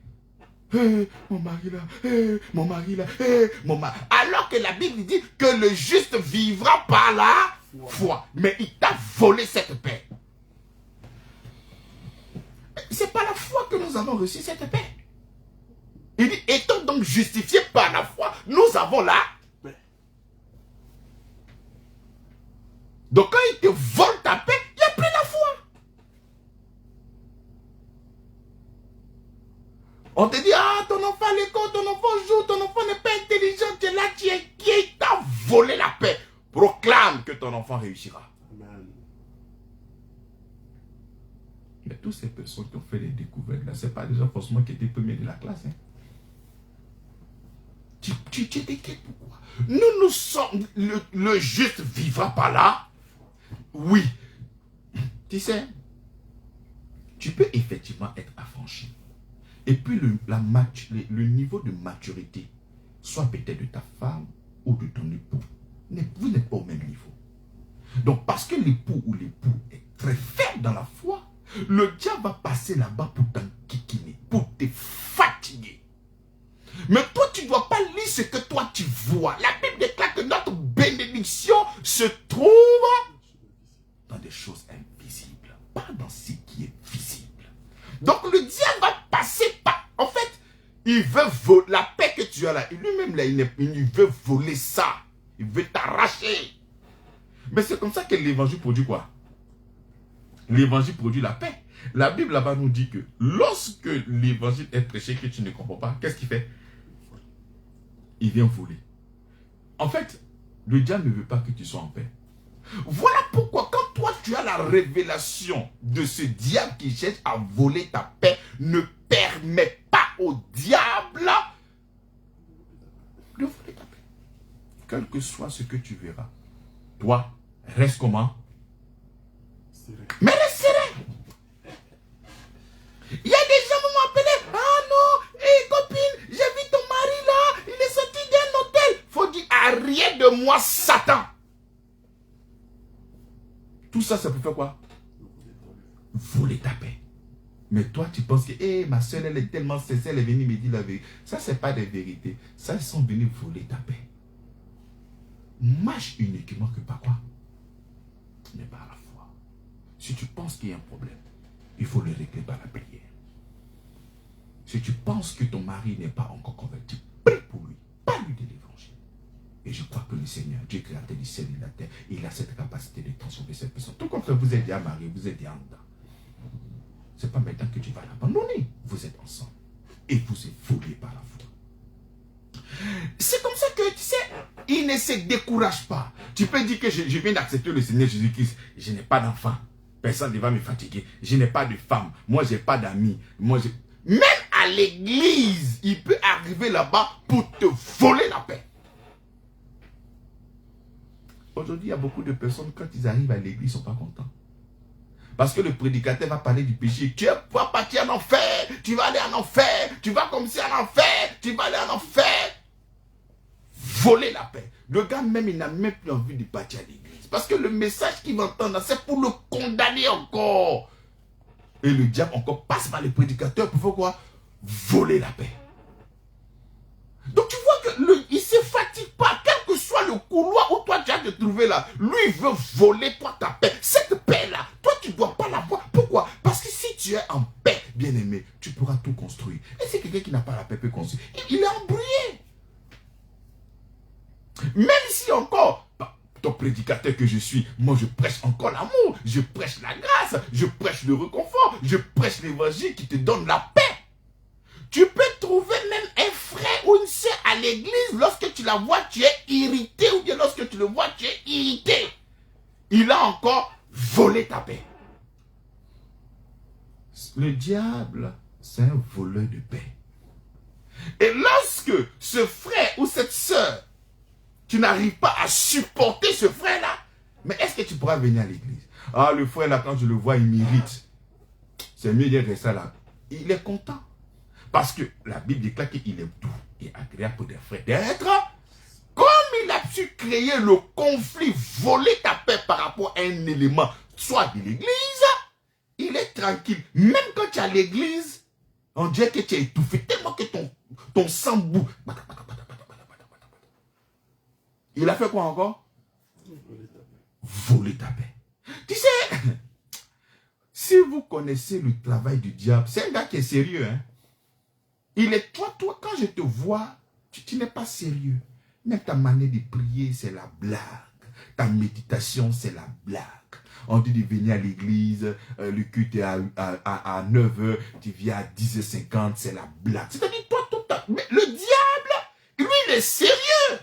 Hey, mon mari là, hey, mon mari là, hey, mon mari. Alors que la Bible dit que le juste vivra par la foi. Mais il t'a volé cette paix. C'est par la foi que nous avons reçu cette paix. Il dit, étant donc justifiés par la foi, nous avons la paix. Donc quand il te vole ta paix, il n'y a plus la foi. On te dit, ah, ton enfant à l'école, ton enfant joue, ton enfant n'est pas intelligent, tu es là, qui t'a volé la paix. proclame que ton enfant réussira. Amen. Mais toutes ces personnes qui ont fait les découvertes, là, ce n'est pas des gens forcément qui étaient premiers de la classe. Hein. Tu t'inquiètes pourquoi? Nous sommes, le juste vivra par là. Oui. Tu sais, tu peux effectivement être affranchi. Et puis le niveau de maturité, soit peut-être de ta femme ou de ton époux, vous n'êtes pas au même niveau. Donc parce que l'époux ou l'époux est très faible dans la foi, le diable va passer là-bas pour t'enquiquiner, pour te fatiguer. Mais toi, tu ne dois pas lire ce que toi tu vois. La Bible déclare que notre bénédiction se trouve dans des choses invisibles, pas dans ce qui est visible. Donc le diable va passer par... En fait, il veut voler la paix que tu as là. Lui-même, là, il veut voler ça. Il veut t'arracher. Mais c'est comme ça que l'évangile produit quoi? L'évangile produit la paix. La Bible là-bas nous dit que lorsque l'évangile est prêché que tu ne comprends pas, qu'est-ce qu'il fait? Il vient voler. En fait, le diable ne veut pas que tu sois en paix. Voilà pourquoi quand toi tu as la révélation de ce diable qui cherche à voler ta paix, ne permets pas au diable de voler ta paix. Quel que soit ce que tu verras, toi, reste comment? Mais reste serein. Il y a des gens qui m'ont appelé. Ah non, hé copine, j'ai vu ton mari là, il est sorti d'un hôtel. Faut dire, arrête de moi, Satan. Tout ça, c'est pour faire quoi? Voler ta paix. Mais toi, tu penses que, hé, ma soeur, elle est tellement sincère, elle est venue me dire la vérité. Ça, c'est pas des vérités. Ça, ils sont venus voler ta paix. Marche uniquement que par quoi? Mais par la foi. Si tu penses qu'il y a un problème, il faut le régler par la prière. Si tu penses que ton mari n'est pas encore converti, prie pour lui. Parle-lui de l'évangile. Et je crois que le Seigneur, Dieu créateur du ciel et de la terre, il a cette capacité de transformer cette personne. Tout comme vous êtes déjà marié, vous êtes déjà en dedans. Ce n'est pas maintenant que tu vas l'abandonner. Vous êtes ensemble. Et vous êtes volés par la foi. C'est comme ça que, tu sais, il ne se décourage pas. Tu peux dire que je viens d'accepter le Seigneur Jésus-Christ. Je n'ai pas d'enfant. Personne ne va me fatiguer. Je n'ai pas de femme. Moi, je n'ai pas d'amis. Même à l'église, il peut arriver là-bas pour te voler la paix. Aujourd'hui, il y a beaucoup de personnes, quand ils arrivent à l'église, ils ne sont pas contents. Parce que le prédicateur va parler du péché. Tu vas partir en enfer. Tu vas aller en enfer. Tu vas comme ça en enfer. Tu vas aller en enfer. Voler la paix. Le gars même, il n'a même plus envie de partir à l'église. Parce que le message qu'il va entendre, c'est pour le condamner encore. Et le diable encore passe par les prédicateurs pour faire quoi? Voler la paix. Donc tu vois que il ne se fatigue pas. Quel que soit le couloir où toi tu as de trouver là, lui il veut voler toi ta paix. Cette paix-là, toi tu ne dois pas l'avoir. Pourquoi? Parce que si tu es en paix, bien aimé, tu pourras tout construire. Et si quelqu'un qui n'a pas la paix peut construire, il est embrouillé. Même si encore, ton prédicateur que je suis, moi je prêche encore l'amour, je prêche la grâce, je prêche le réconfort, je prêche l'évangile qui te donne la paix. Tu peux trouver même un frère ou une sœur à l'église, lorsque tu la vois, tu es irrité, ou bien lorsque tu le vois, tu es irrité. Il a encore volé ta paix. Le diable, c'est un voleur de paix. Et lorsque ce frère ou cette sœur, tu n'arrives pas à supporter ce frère-là, mais est-ce que tu pourras venir à l'église? Ah, le frère là, quand je le vois, il m'irrite. C'est mieux de rester là. Il est content. Parce que la Bible déclare qu'il est doux et agréable pour des frères d'être. Comme il a su créer le conflit, voler ta paix par rapport à un élément, soit de l'église, il est tranquille. Même quand tu es à l'église, on dirait que tu es étouffé tellement que ton sang boue. Il a fait quoi encore? Voler ta paix. Tu sais, si vous connaissez le travail du diable, c'est un gars qui est sérieux. Hein? Il est toi, quand je te vois, tu n'es pas sérieux. Même ta manière de prier, c'est la blague. Ta méditation, c'est la blague. On dit de venir à l'église, le culte est à 9h, tu viens à 10h50, c'est la blague. C'est-à-dire, toi, tout à... Mais le diable, lui, il est sérieux.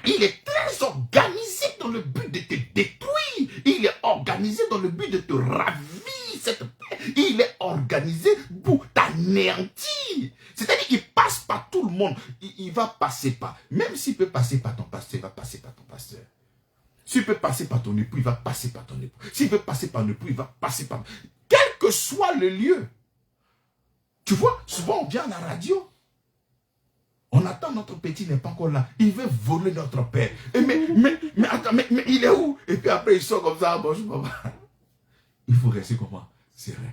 Il est très orgueilleux. le but de te détruire. Il est organisé dans le but de te ravir cette paix. Il est organisé pour t'anéantir. C'est-à-dire qu'il passe par tout le monde. Il va passer par, même s'il peut passer par ton pasteur, il va passer par ton pasteur. S'il peut passer par ton époux, il va passer par ton époux. S'il peut passer par un époux, il va passer par... Quel que soit le lieu. Tu vois, souvent on vient à la radio. On attend, notre petit n'est pas encore là. Il veut voler notre père. Et mais attends, mais il est où? Et puis après, il sort comme ça. Bonjour, papa. Il faut rester comment? Serein.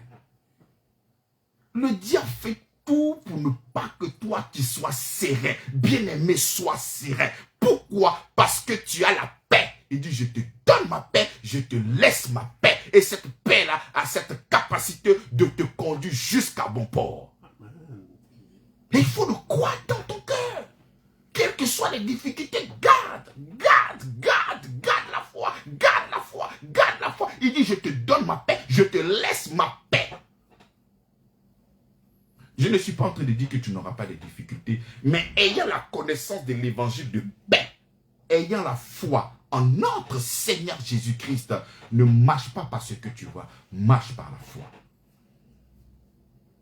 Le diable fait tout pour ne pas que toi, tu sois serein. Bien-aimé, sois serein. Pourquoi? Parce que tu as la paix. Il dit, je te donne ma paix, je te laisse ma paix. Et cette paix-là a cette capacité de te conduire jusqu'à bon port. Et il faut le croire dans ton cœur. Quelles que soient les difficultés, garde la foi. Garde la foi, garde la foi. Il dit, je te donne ma paix, je te laisse ma paix. Je ne suis pas en train de dire que tu n'auras pas de difficultés, mais ayant la connaissance de l'évangile de paix, ayant la foi en notre Seigneur Jésus-Christ, ne marche pas par ce que tu vois, marche par la foi.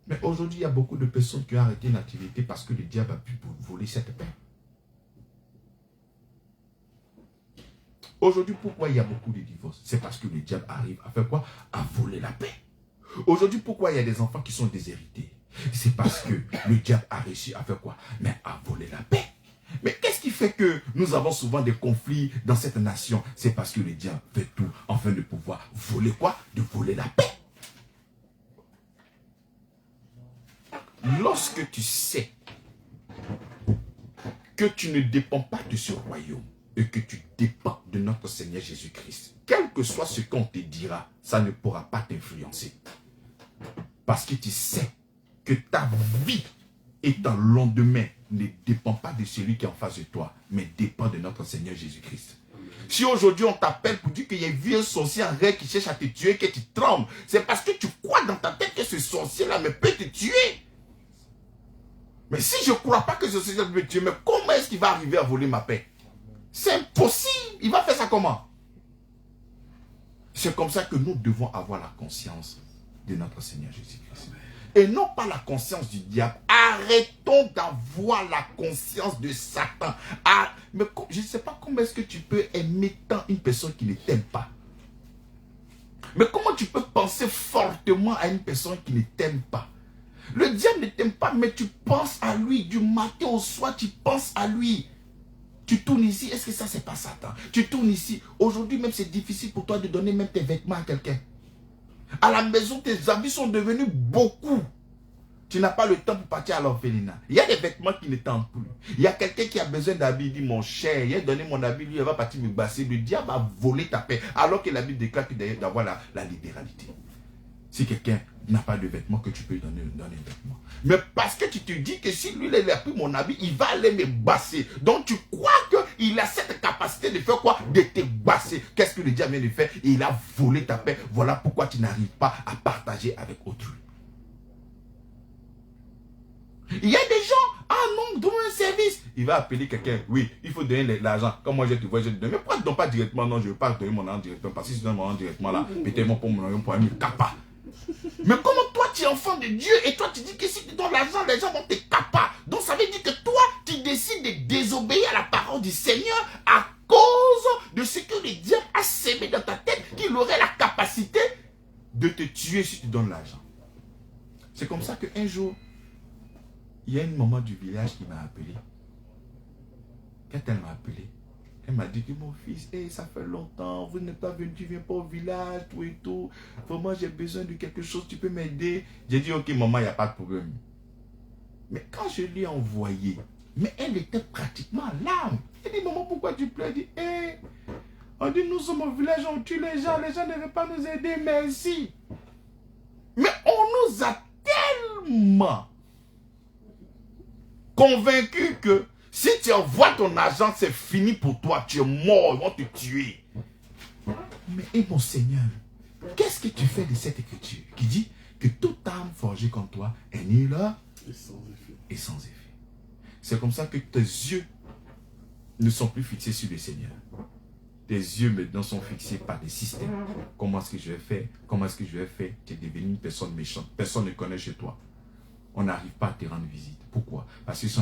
Mais aujourd'hui, il y a beaucoup de personnes qui ont arrêté l'activité parce que le diable a pu voler cette paix. Aujourd'hui, pourquoi il y a beaucoup de divorces? C'est parce que le diable arrive à faire quoi? À voler la paix. Aujourd'hui, pourquoi il y a des enfants qui sont déshérités? C'est parce que le diable a réussi à faire quoi? Mais à voler la paix. Mais qu'est-ce qui fait que nous avons souvent des conflits dans cette nation? C'est parce que le diable fait tout afin de pouvoir voler quoi? De voler la paix. Lorsque tu sais que tu ne dépends pas de ce royaume et que tu dépends de notre Seigneur Jésus-Christ, quel que soit ce qu'on te dira, ça ne pourra pas t'influencer. Parce que tu sais que ta vie et ton lendemain ne dépend pas de celui qui est en face de toi, mais dépend de notre Seigneur Jésus-Christ. Si aujourd'hui on t'appelle pour dire qu'il y a un vieux sorcier en rêve qui cherche à te tuer, que tu trembles, c'est parce que tu crois dans ta tête que ce sorcier-là peut te tuer. Mais si je ne crois pas que ce sorcier peut me tuer, mais comment est-ce qu'il va arriver à voler ma paix? C'est impossible. Il va faire ça comment? C'est comme ça que nous devons avoir la conscience de notre Seigneur Jésus-Christ. Et non pas la conscience du diable. Arrêtons d'avoir la conscience de Satan. Mais je ne sais pas comment est-ce que tu peux aimer tant une personne qui ne t'aime pas. Mais comment tu peux penser fortement à une personne qui ne t'aime pas? Le diable ne t'aime pas, mais tu penses à lui. Du matin au soir, tu penses à lui. Tu tournes ici, est-ce que ça c'est pas Satan? Tu tournes ici. Aujourd'hui même c'est difficile pour toi de donner même tes vêtements à quelqu'un. À la maison, tes habits sont devenus beaucoup. Tu n'as pas le temps pour partir à l'orphelinat. Il y a des vêtements qui ne t'en plus. Il y a quelqu'un qui a besoin d'habits. Il dit, mon cher, il a donné mon habit, lui, il va partir me basser. Le diable a volé ta paix. Alors que la Bible déclare d'avoir la libéralité. Si quelqu'un n'a pas de vêtements, que tu peux lui donner des vêtements. Mais parce que tu te dis que si lui, il a pris mon habit, il va aller me basser. Donc tu crois qu'il a cette capacité de faire quoi? De te basser. Qu'est-ce que le diable vient de faire? Il a volé ta paix. Voilà pourquoi tu n'arrives pas à partager avec autrui. Il y a des gens, ah non, donne un service. Il va appeler quelqu'un, oui, il faut donner l'argent. Comme moi je te vois, je te donne. Mais pourquoi tu ne donnes pas directement? Non, je ne veux pas donner mon argent directement. Parce que si je donne mon argent directement là, mettez-moi pour mon argent pour un capa. Mais comment toi tu es enfant de Dieu et toi tu dis que si tu donnes l'argent, les gens vont te capa. Donc ça veut dire que toi, tu décides de désobéir à la parole du Seigneur à cause de ce que le diable a sémé dans ta tête, qu'il aurait la capacité de te tuer si tu donnes l'argent. C'est comme ça qu'un jour, il y a une maman du village qui m'a appelé. Quand elle m'a appelé, elle m'a dit que mon fils, hey, ça fait longtemps, vous n'êtes pas venu, tu ne viens pas au village, tout et tout. Vraiment, j'ai besoin de quelque chose, tu peux m'aider. J'ai dit, ok maman, il n'y a pas de problème. Mais quand je lui ai envoyé, mais elle était pratiquement en larmes. Elle dit, maman, pourquoi tu pleures? Elle dit, hey, on dit, nous sommes au village, on tue les gens ne veulent pas nous aider, merci. Mais on nous a tellement convaincus que si tu envoies ton argent, c'est fini pour toi, tu es mort, ils vont te tuer. Mais et mon Seigneur, qu'est-ce que tu fais de cette écriture qui dit que toute arme forgée contre toi est nulle et sans effet. C'est comme ça que tes yeux ne sont plus fixés sur le Seigneur. tes yeux maintenant sont fixés par des systèmes. Comment est-ce que je vais faire? Comment est-ce que je vais faire? Tu es devenu une personne méchante. Personne ne connaît chez toi. On n'arrive pas à te rendre visite. Pourquoi? Parce que si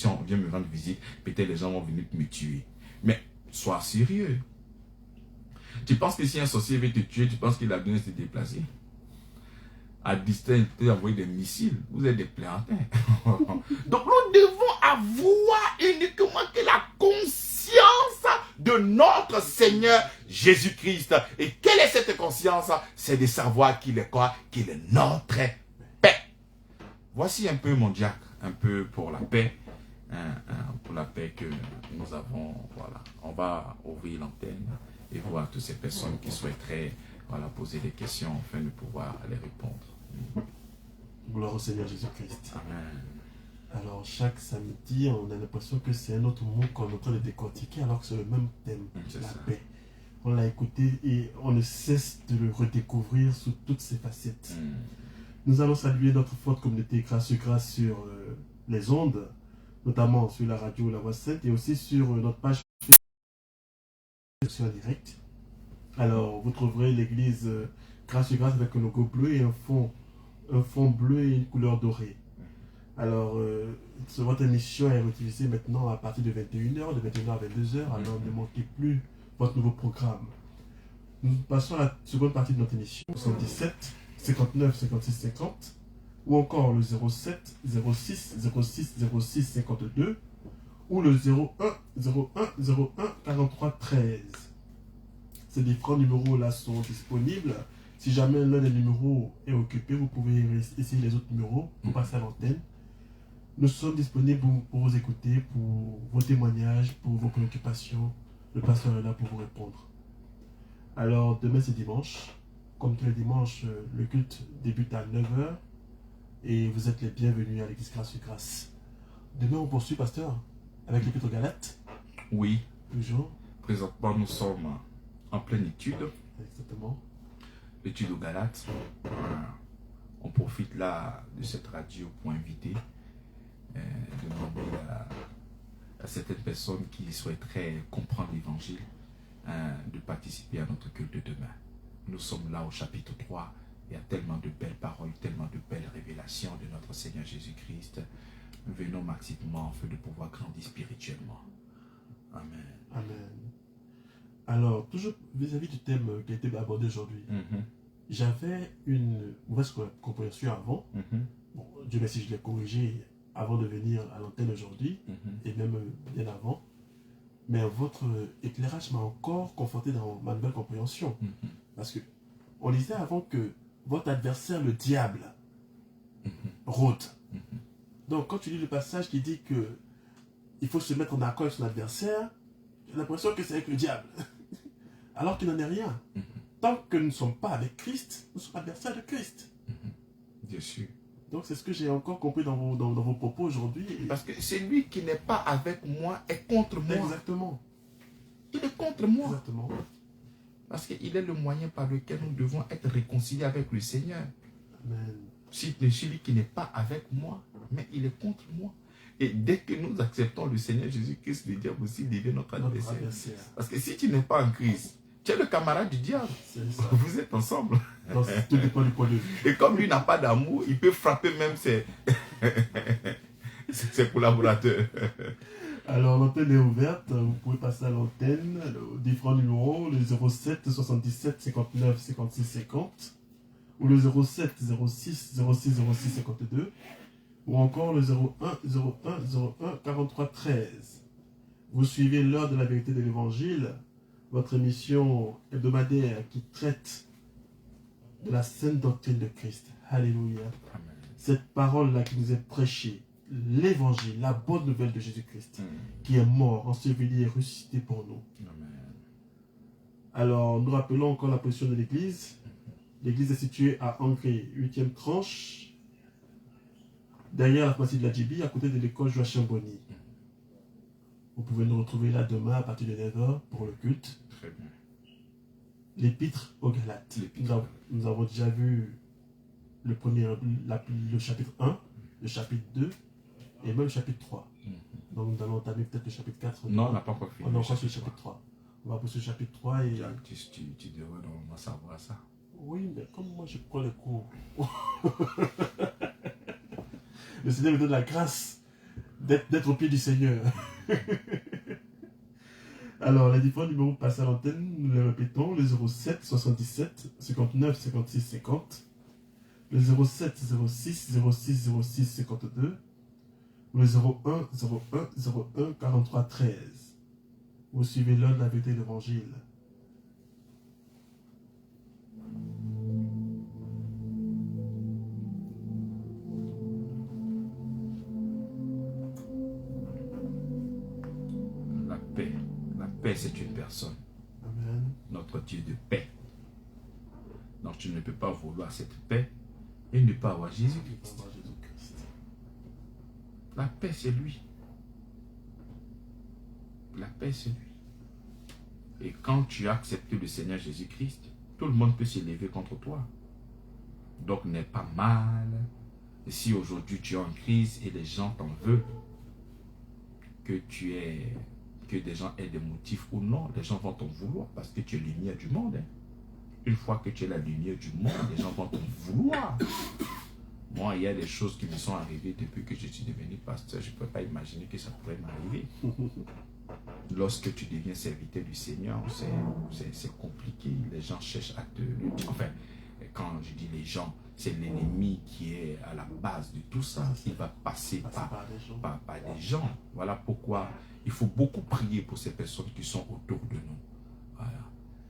on vient me rendre visite, peut-être les gens vont venir me tuer. Mais sois sérieux. Tu penses que si un sorcier veut te tuer, tu penses qu'il a besoin de se déplacer? À distance, il peut envoyer des missiles. Vous êtes des plaintins. Donc nous devons avoir uniquement que la conscience de notre Seigneur Jésus-Christ. Et quelle est cette conscience? C'est de savoir qu'il est quoi? Qu'il est notre paix. Voici un peu mon diacre, un peu pour la paix. Pour la paix que nous avons. Voilà. On va ouvrir l'antenne et voir toutes ces personnes qui souhaiteraient poser des questions afin de pouvoir les répondre. Gloire au Seigneur Jésus-Christ. Amen. Alors, chaque samedi, on a l'impression que c'est un autre mot qu'on est en train de décortiquer, alors que c'est le même thème, la paix. On l'a écouté et on ne cesse de le redécouvrir sous toutes ses facettes. Nous allons saluer notre forte communauté grâce sur les ondes, notamment sur la radio La Voix Sainte et aussi sur notre page sur direct. Alors, vous trouverez l'église grâce avec un logo bleu et un fond bleu et une couleur dorée. Alors, votre émission est utilisée maintenant à partir de 21h, de 21h à 22h. Alors, ne manquez plus votre nouveau programme. Nous passons à la seconde partie de notre émission, 77 59 56 50, ou encore le 07 06 06 06 52, ou le 01 01 01 43 13. Ces différents numéros-là sont disponibles. Si jamais l'un des numéros est occupé, vous pouvez essayer les autres numéros pour passer à l'antenne. Nous sommes disponibles pour vous écouter, pour vos témoignages, pour vos préoccupations. Le pasteur est là pour vous répondre. Alors, demain c'est dimanche. Comme tous les dimanches, le culte débute à 9h. Et vous êtes les bienvenus à l'église Grâce sur Grâce. Demain, on poursuit, pasteur, avec l'Épître aux Galates. Oui. Toujours. Présentement, nous sommes en pleine étude. Exactement. L'étude aux Galates. On profite là de cette radio pour inviter, demander à certaines personnes qui souhaiteraient comprendre l'évangile de participer à notre culte de demain. Nous sommes là au chapitre 3. Il y a tellement de belles paroles, tellement de belles révélations de notre Seigneur Jésus-Christ. Nous venons massivement afin de pouvoir grandir spirituellement. Amen. Amen. Alors, toujours vis-à-vis du thème qui a été abordé aujourd'hui, j'avais une mauvaise compréhension avant. Bon, Dieu merci, je l'ai corrigé avant de venir à l'antenne aujourd'hui, et même bien avant. Mais votre éclairage m'a encore conforté dans ma nouvelle compréhension. Parce que on disait avant que votre adversaire, le diable, rôde. Donc, quand tu lis le passage qui dit que il faut se mettre en accord avec son adversaire, j'ai l'impression que c'est avec le diable. Alors qu'il n'en est rien. Tant que nous ne sommes pas avec Christ, nous sommes adversaires de Christ. Bien sûr. Donc, c'est ce que j'ai encore compris dans vos propos aujourd'hui. Parce que celui qui n'est pas avec moi est contre moi. Exactement. Il est contre moi. Exactement. Parce qu'il est le moyen par lequel nous devons être réconciliés avec le Seigneur. Amen. Celui qui n'est pas avec moi, mais il est contre moi. Et dès que nous acceptons le Seigneur Jésus-Christ, le diable aussi devient notre adversaire. Parce que si tu n'es pas en Christ, tu es le camarade du diable. Vous êtes ensemble. Donc, tout dépend du point de vue. Et comme lui n'a pas d'amour, il peut frapper même ses collaborateurs. Alors, l'antenne est ouverte. Vous pouvez passer à l'antenne. Différents numéros, le 07 77 59 56 50, ou le 07 06 06 06 52, ou encore le 01 01 01 43 13. Vous suivez l'heure de la vérité de l'évangile, votre émission hebdomadaire qui traite de la sainte doctrine de Christ. Alléluia. Amen. Cette parole-là qui nous est prêchée, l'évangile, la bonne nouvelle de Jésus-Christ, qui est mort, enseveli et ressuscité pour nous. Amen. Alors, nous rappelons encore la position de l'église. L'église est située à Angers, 8e tranche, derrière la pharmacie de la Djibi, à côté de l'école Joachim Bonny. Vous pouvez nous retrouver là demain à partir de 9h pour le culte. Très bien. L'épître aux Galates. Nous avons déjà vu le chapitre 1, le chapitre 2 et même le chapitre 3. Donc nous allons entamer peut-être le chapitre 4. Non, on n'a pas encore fini. On est encore sur le chapitre 3. On va poursuivre chapitre 3 et... Tu devrais normalement savoir ça. Oui, mais comme moi je prends les cours. Le Seigneur me donne la grâce d'être au pied du Seigneur. Alors, les différents numéros passés à l'antenne, nous les répétons, le 07 77 59 56 50, le 07 06 06 06 52, ou le 01 01 01 43 13. Vous suivez l'heure de la vérité de l'évangile. La paix, c'est une personne. Amen. Notre Dieu de paix. Donc tu ne peux pas vouloir cette paix et ne pas avoir Jésus-Christ. La paix, c'est lui. La paix, c'est lui. Et quand tu as accepté le Seigneur Jésus-Christ, tout le monde peut s'élever contre toi. Donc n'est pas mal. Et si aujourd'hui tu es en crise et les gens t'en veulent, que des gens aient des motifs ou non, les gens vont t'en vouloir parce que tu es lumière du monde. Hein. Une fois que tu es la lumière du monde, les gens vont t'en vouloir. Moi, il y a des choses qui me sont arrivées depuis que je suis devenu pasteur. Je ne peux pas imaginer que ça pourrait m'arriver. Lorsque tu deviens serviteur du Seigneur, c'est compliqué. Les gens cherchent à te... Enfin, quand je dis les gens, c'est l'ennemi qui est à la base de tout ça. Il va passer par des gens. Voilà pourquoi il faut beaucoup prier pour ces personnes qui sont autour de nous. Voilà.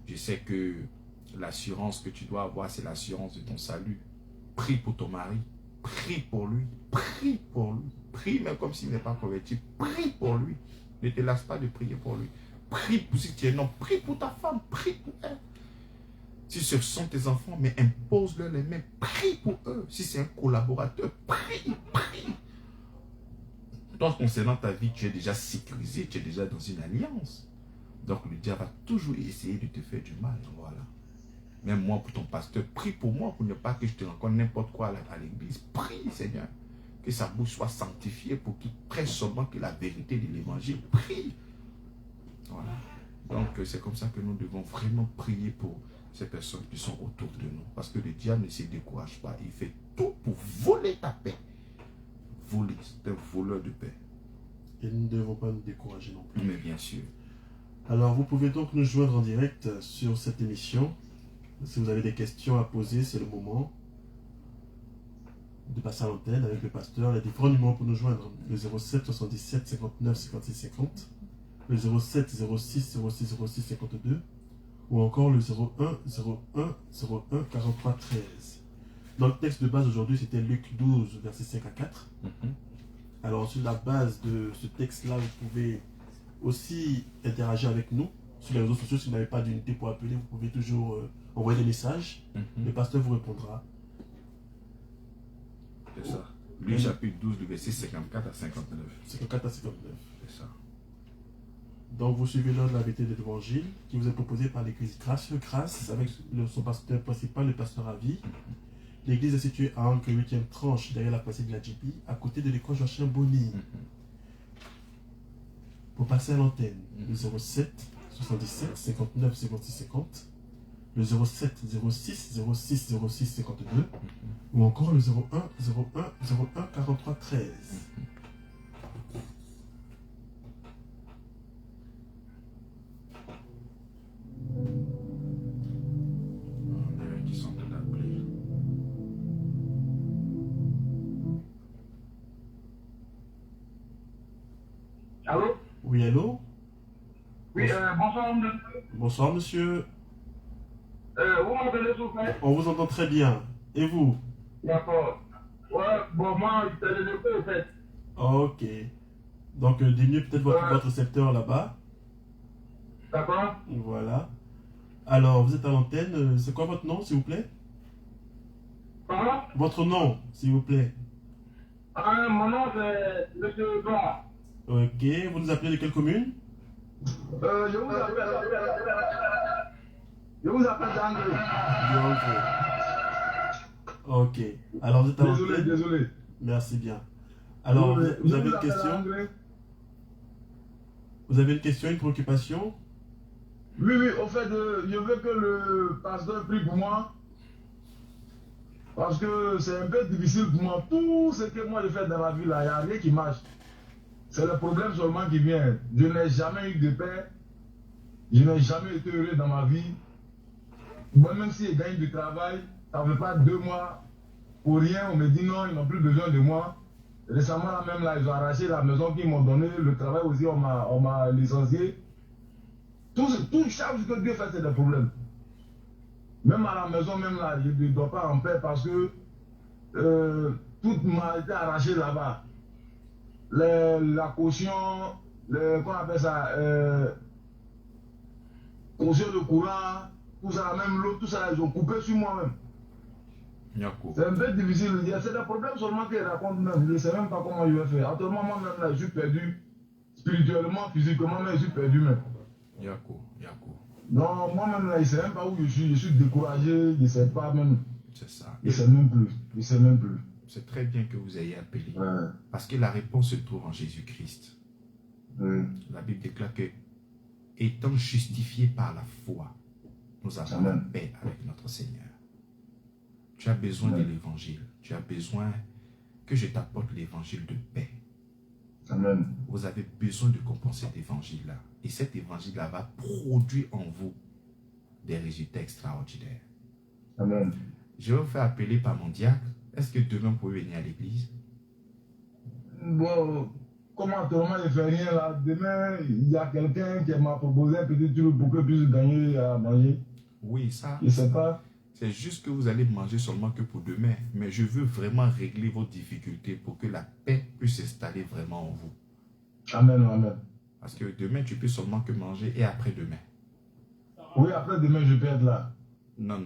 Je sais que l'assurance que tu dois avoir, c'est l'assurance de ton salut. Prie pour ton mari. Prie pour lui. Prie pour lui. Prie même comme s'il n'est pas converti. Prie pour lui. Ne te lasse pas de prier pour lui. Prie pour si tu es non. Prie pour ta femme. Prie pour elle. Si ce sont tes enfants, mais impose-leur les mains. Prie pour eux. Si c'est un collaborateur, prie. Donc, concernant ta vie, tu es déjà sécurisé. Tu es déjà dans une alliance. Donc, le diable va toujours essayer de te faire du mal. Voilà. Même moi, pour ton pasteur, prie pour moi pour ne pas que je te rencontre n'importe quoi à l'église. Prie, Seigneur. Que sa bouche soit sanctifiée pour qu'il prêche seulement que la vérité de l'évangile. Prie. Voilà. Donc, c'est comme ça que nous devons vraiment prier pour ces personnes qui sont autour de nous. Parce que le diable ne se décourage pas. Il fait tout pour voler ta paix. Voler. C'est un voleur de paix. Et nous ne devons pas nous décourager non plus. Mais bien sûr. Alors, vous pouvez donc nous joindre en direct sur cette émission. Si vous avez des questions à poser, c'est le moment de passer à l'antenne avec le pasteur. Les différents numéros pour nous joindre. Le 07 77 59 56 50. Le 07 06 06 06 52. Ou encore le 01 01 01 43 13. Dans le texte de base aujourd'hui, c'était Luc 12, versets 5 à 4. Alors, sur la base de ce texte-là, vous pouvez aussi interagir avec nous sur les réseaux sociaux. Si vous n'avez pas d'unité pour appeler, vous pouvez toujours envoyer des messages. Le pasteur vous répondra. C'est ça. Luc chapitre 12, le verset 54 à 59. 54 à 59. C'est ça. Donc, vous suivez l'heure de la vérité de l'évangile qui vous est proposé par l'église Grâce avec son pasteur principal, le pasteur Ravi. L'église est située à Ancre 8e tranche, derrière la place de la GP, à côté de l'école Joachim Bonny. Pour passer à l'antenne, le 07 77 59 56 50, le 07 06 06 06 52, ou encore le 01 01 01 43 13. Qui sont de l'appeler. Allô? Oui, allô? Oui, bonsoir, monsieur. Bonsoir, monsieur. Vous m'entendez, s'il vous plaît? On vous entend très bien. Et vous? D'accord. Ouais, bon, moi, je te le fais, en fait. Ok. Donc, diminuez peut-être votre secteur là-bas. D'accord? Voilà. Alors, vous êtes à l'antenne. C'est quoi votre nom, s'il vous plaît? Comment? Votre nom, s'il vous plaît. Ah, mon nom, c'est monsieur Blanc. Ok. Vous nous appelez de quelle commune? Je vous appelle d'Angers. Ok. Alors, vous êtes à l'antenne. Désolé. Merci bien. Alors, vous avez une question? Vous avez une question, une préoccupation? Oui, oui, au fait, je veux que le pasteur prie pour moi. Parce que c'est un peu difficile pour moi. Tout ce que moi je fais dans la vie, là, il n'y a rien qui marche. C'est le problème seulement qui vient. Je n'ai jamais eu de paix. Je n'ai jamais été heureux dans ma vie. Moi, même si je gagne du travail, ça ne fait pas 2 mois. Pour rien, on me dit non, ils n'ont plus besoin de moi. Récemment, là, même là, ils ont arraché la maison qu'ils m'ont donnée. Le travail aussi, on m'a licencié. Tout, chaque chose que Dieu fait, c'est des problèmes. Même à la maison, même là, je ne dors pas en paix parce que tout m'a été arraché là-bas. La caution, qu'on appelle ça, caution de courant, tout ça, même l'eau, tout ça, ils ont coupé sur moi-même. C'est un peu difficile. C'est des problèmes seulement qu'ils racontent même. Je ne sais même pas comment je vais faire. Actuellement, moi-même, là, je suis perdu. Spirituellement, physiquement, mais je suis perdu même. Yako. Non, moi-même, là, je ne sais même pas où je suis découragé, je ne sais pas même. C'est ça. Je ne sais même plus. C'est très bien que vous ayez appelé. Ouais. Parce que la réponse se trouve en Jésus-Christ. Oui. La Bible déclare que, étant justifiés par la foi, nous avons la paix avec notre Seigneur. Tu as besoin de l'évangile. Tu as besoin que je t'apporte l'évangile de paix. Amen. Vous avez besoin de comprendre cet évangile-là. Et cet évangile-là va produire en vous des résultats extraordinaires. Amen. Je vais vous faire appeler par mon diacre. Est-ce que demain vous pouvez venir à l'église? Bon, comment autrement je ne fais rien là? Demain, il y a quelqu'un qui m'a proposé un petit truc pour que je puisse gagner à manger. Oui, ça. Je ne sais pas. C'est juste que vous allez manger seulement que pour demain. Mais je veux vraiment régler vos difficultés pour que la paix puisse s'installer vraiment en vous. Amen, amen. Parce que demain, tu peux seulement que manger et après-demain. Oui, après-demain, je peux être là. Non.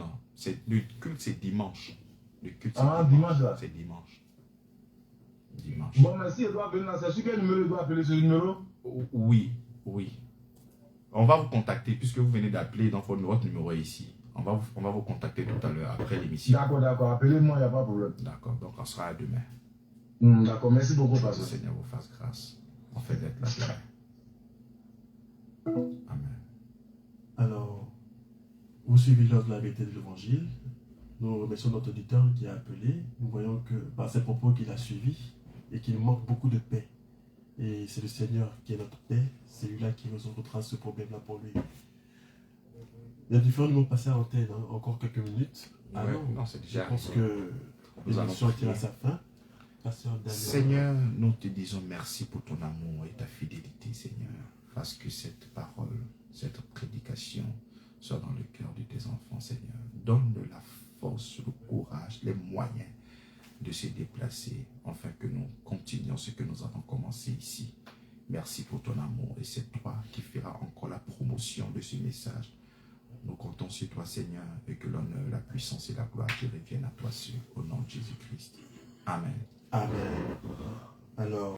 Le culte, c'est dimanche. Le culte, c'est dimanche là? C'est dimanche. Bon, mais si je dois venir là, c'est sur quel numéro je dois appeler ce numéro? Oui. On va vous contacter puisque vous venez d'appeler, donc votre numéro est ici. On va vous contacter tout à l'heure après l'émission. D'accord. Appelez-moi, il n'y a pas de problème. D'accord, donc on sera à demain. D'accord, merci beaucoup, Que le pasteur. Seigneur vous fasse grâce. On fait d'être là demain. Amen. Alors, vous suivez l'heure de la vérité de l'évangile. Nous remercions notre auditeur qui a appelé. Nous voyons que par ses propos qu'il a suivis et qu'il manque beaucoup de paix. Et c'est le Seigneur qui est notre paix. C'est lui-là qui résoudra ce problème-là pour lui. Il y a différents numéros passés à l'antenne, hein. Encore quelques minutes. Alors, non, c'est déjà je pense arrivé. que l'émission tire à sa fin. Seigneur, nous te disons merci pour ton amour et ta fidélité, Seigneur. Parce que cette parole, cette prédication soit dans le cœur de tes enfants, Seigneur. Donne-le la force, le courage, les moyens de se déplacer, afin que nous continuions ce que nous avons commencé ici. Merci pour ton amour et c'est toi qui feras encore la promotion de ce message. Nous comptons sur toi, Seigneur, et que l'honneur, la puissance et la gloire te reviennent à toi seul, au nom de Jésus-Christ. Amen. Amen. Alors,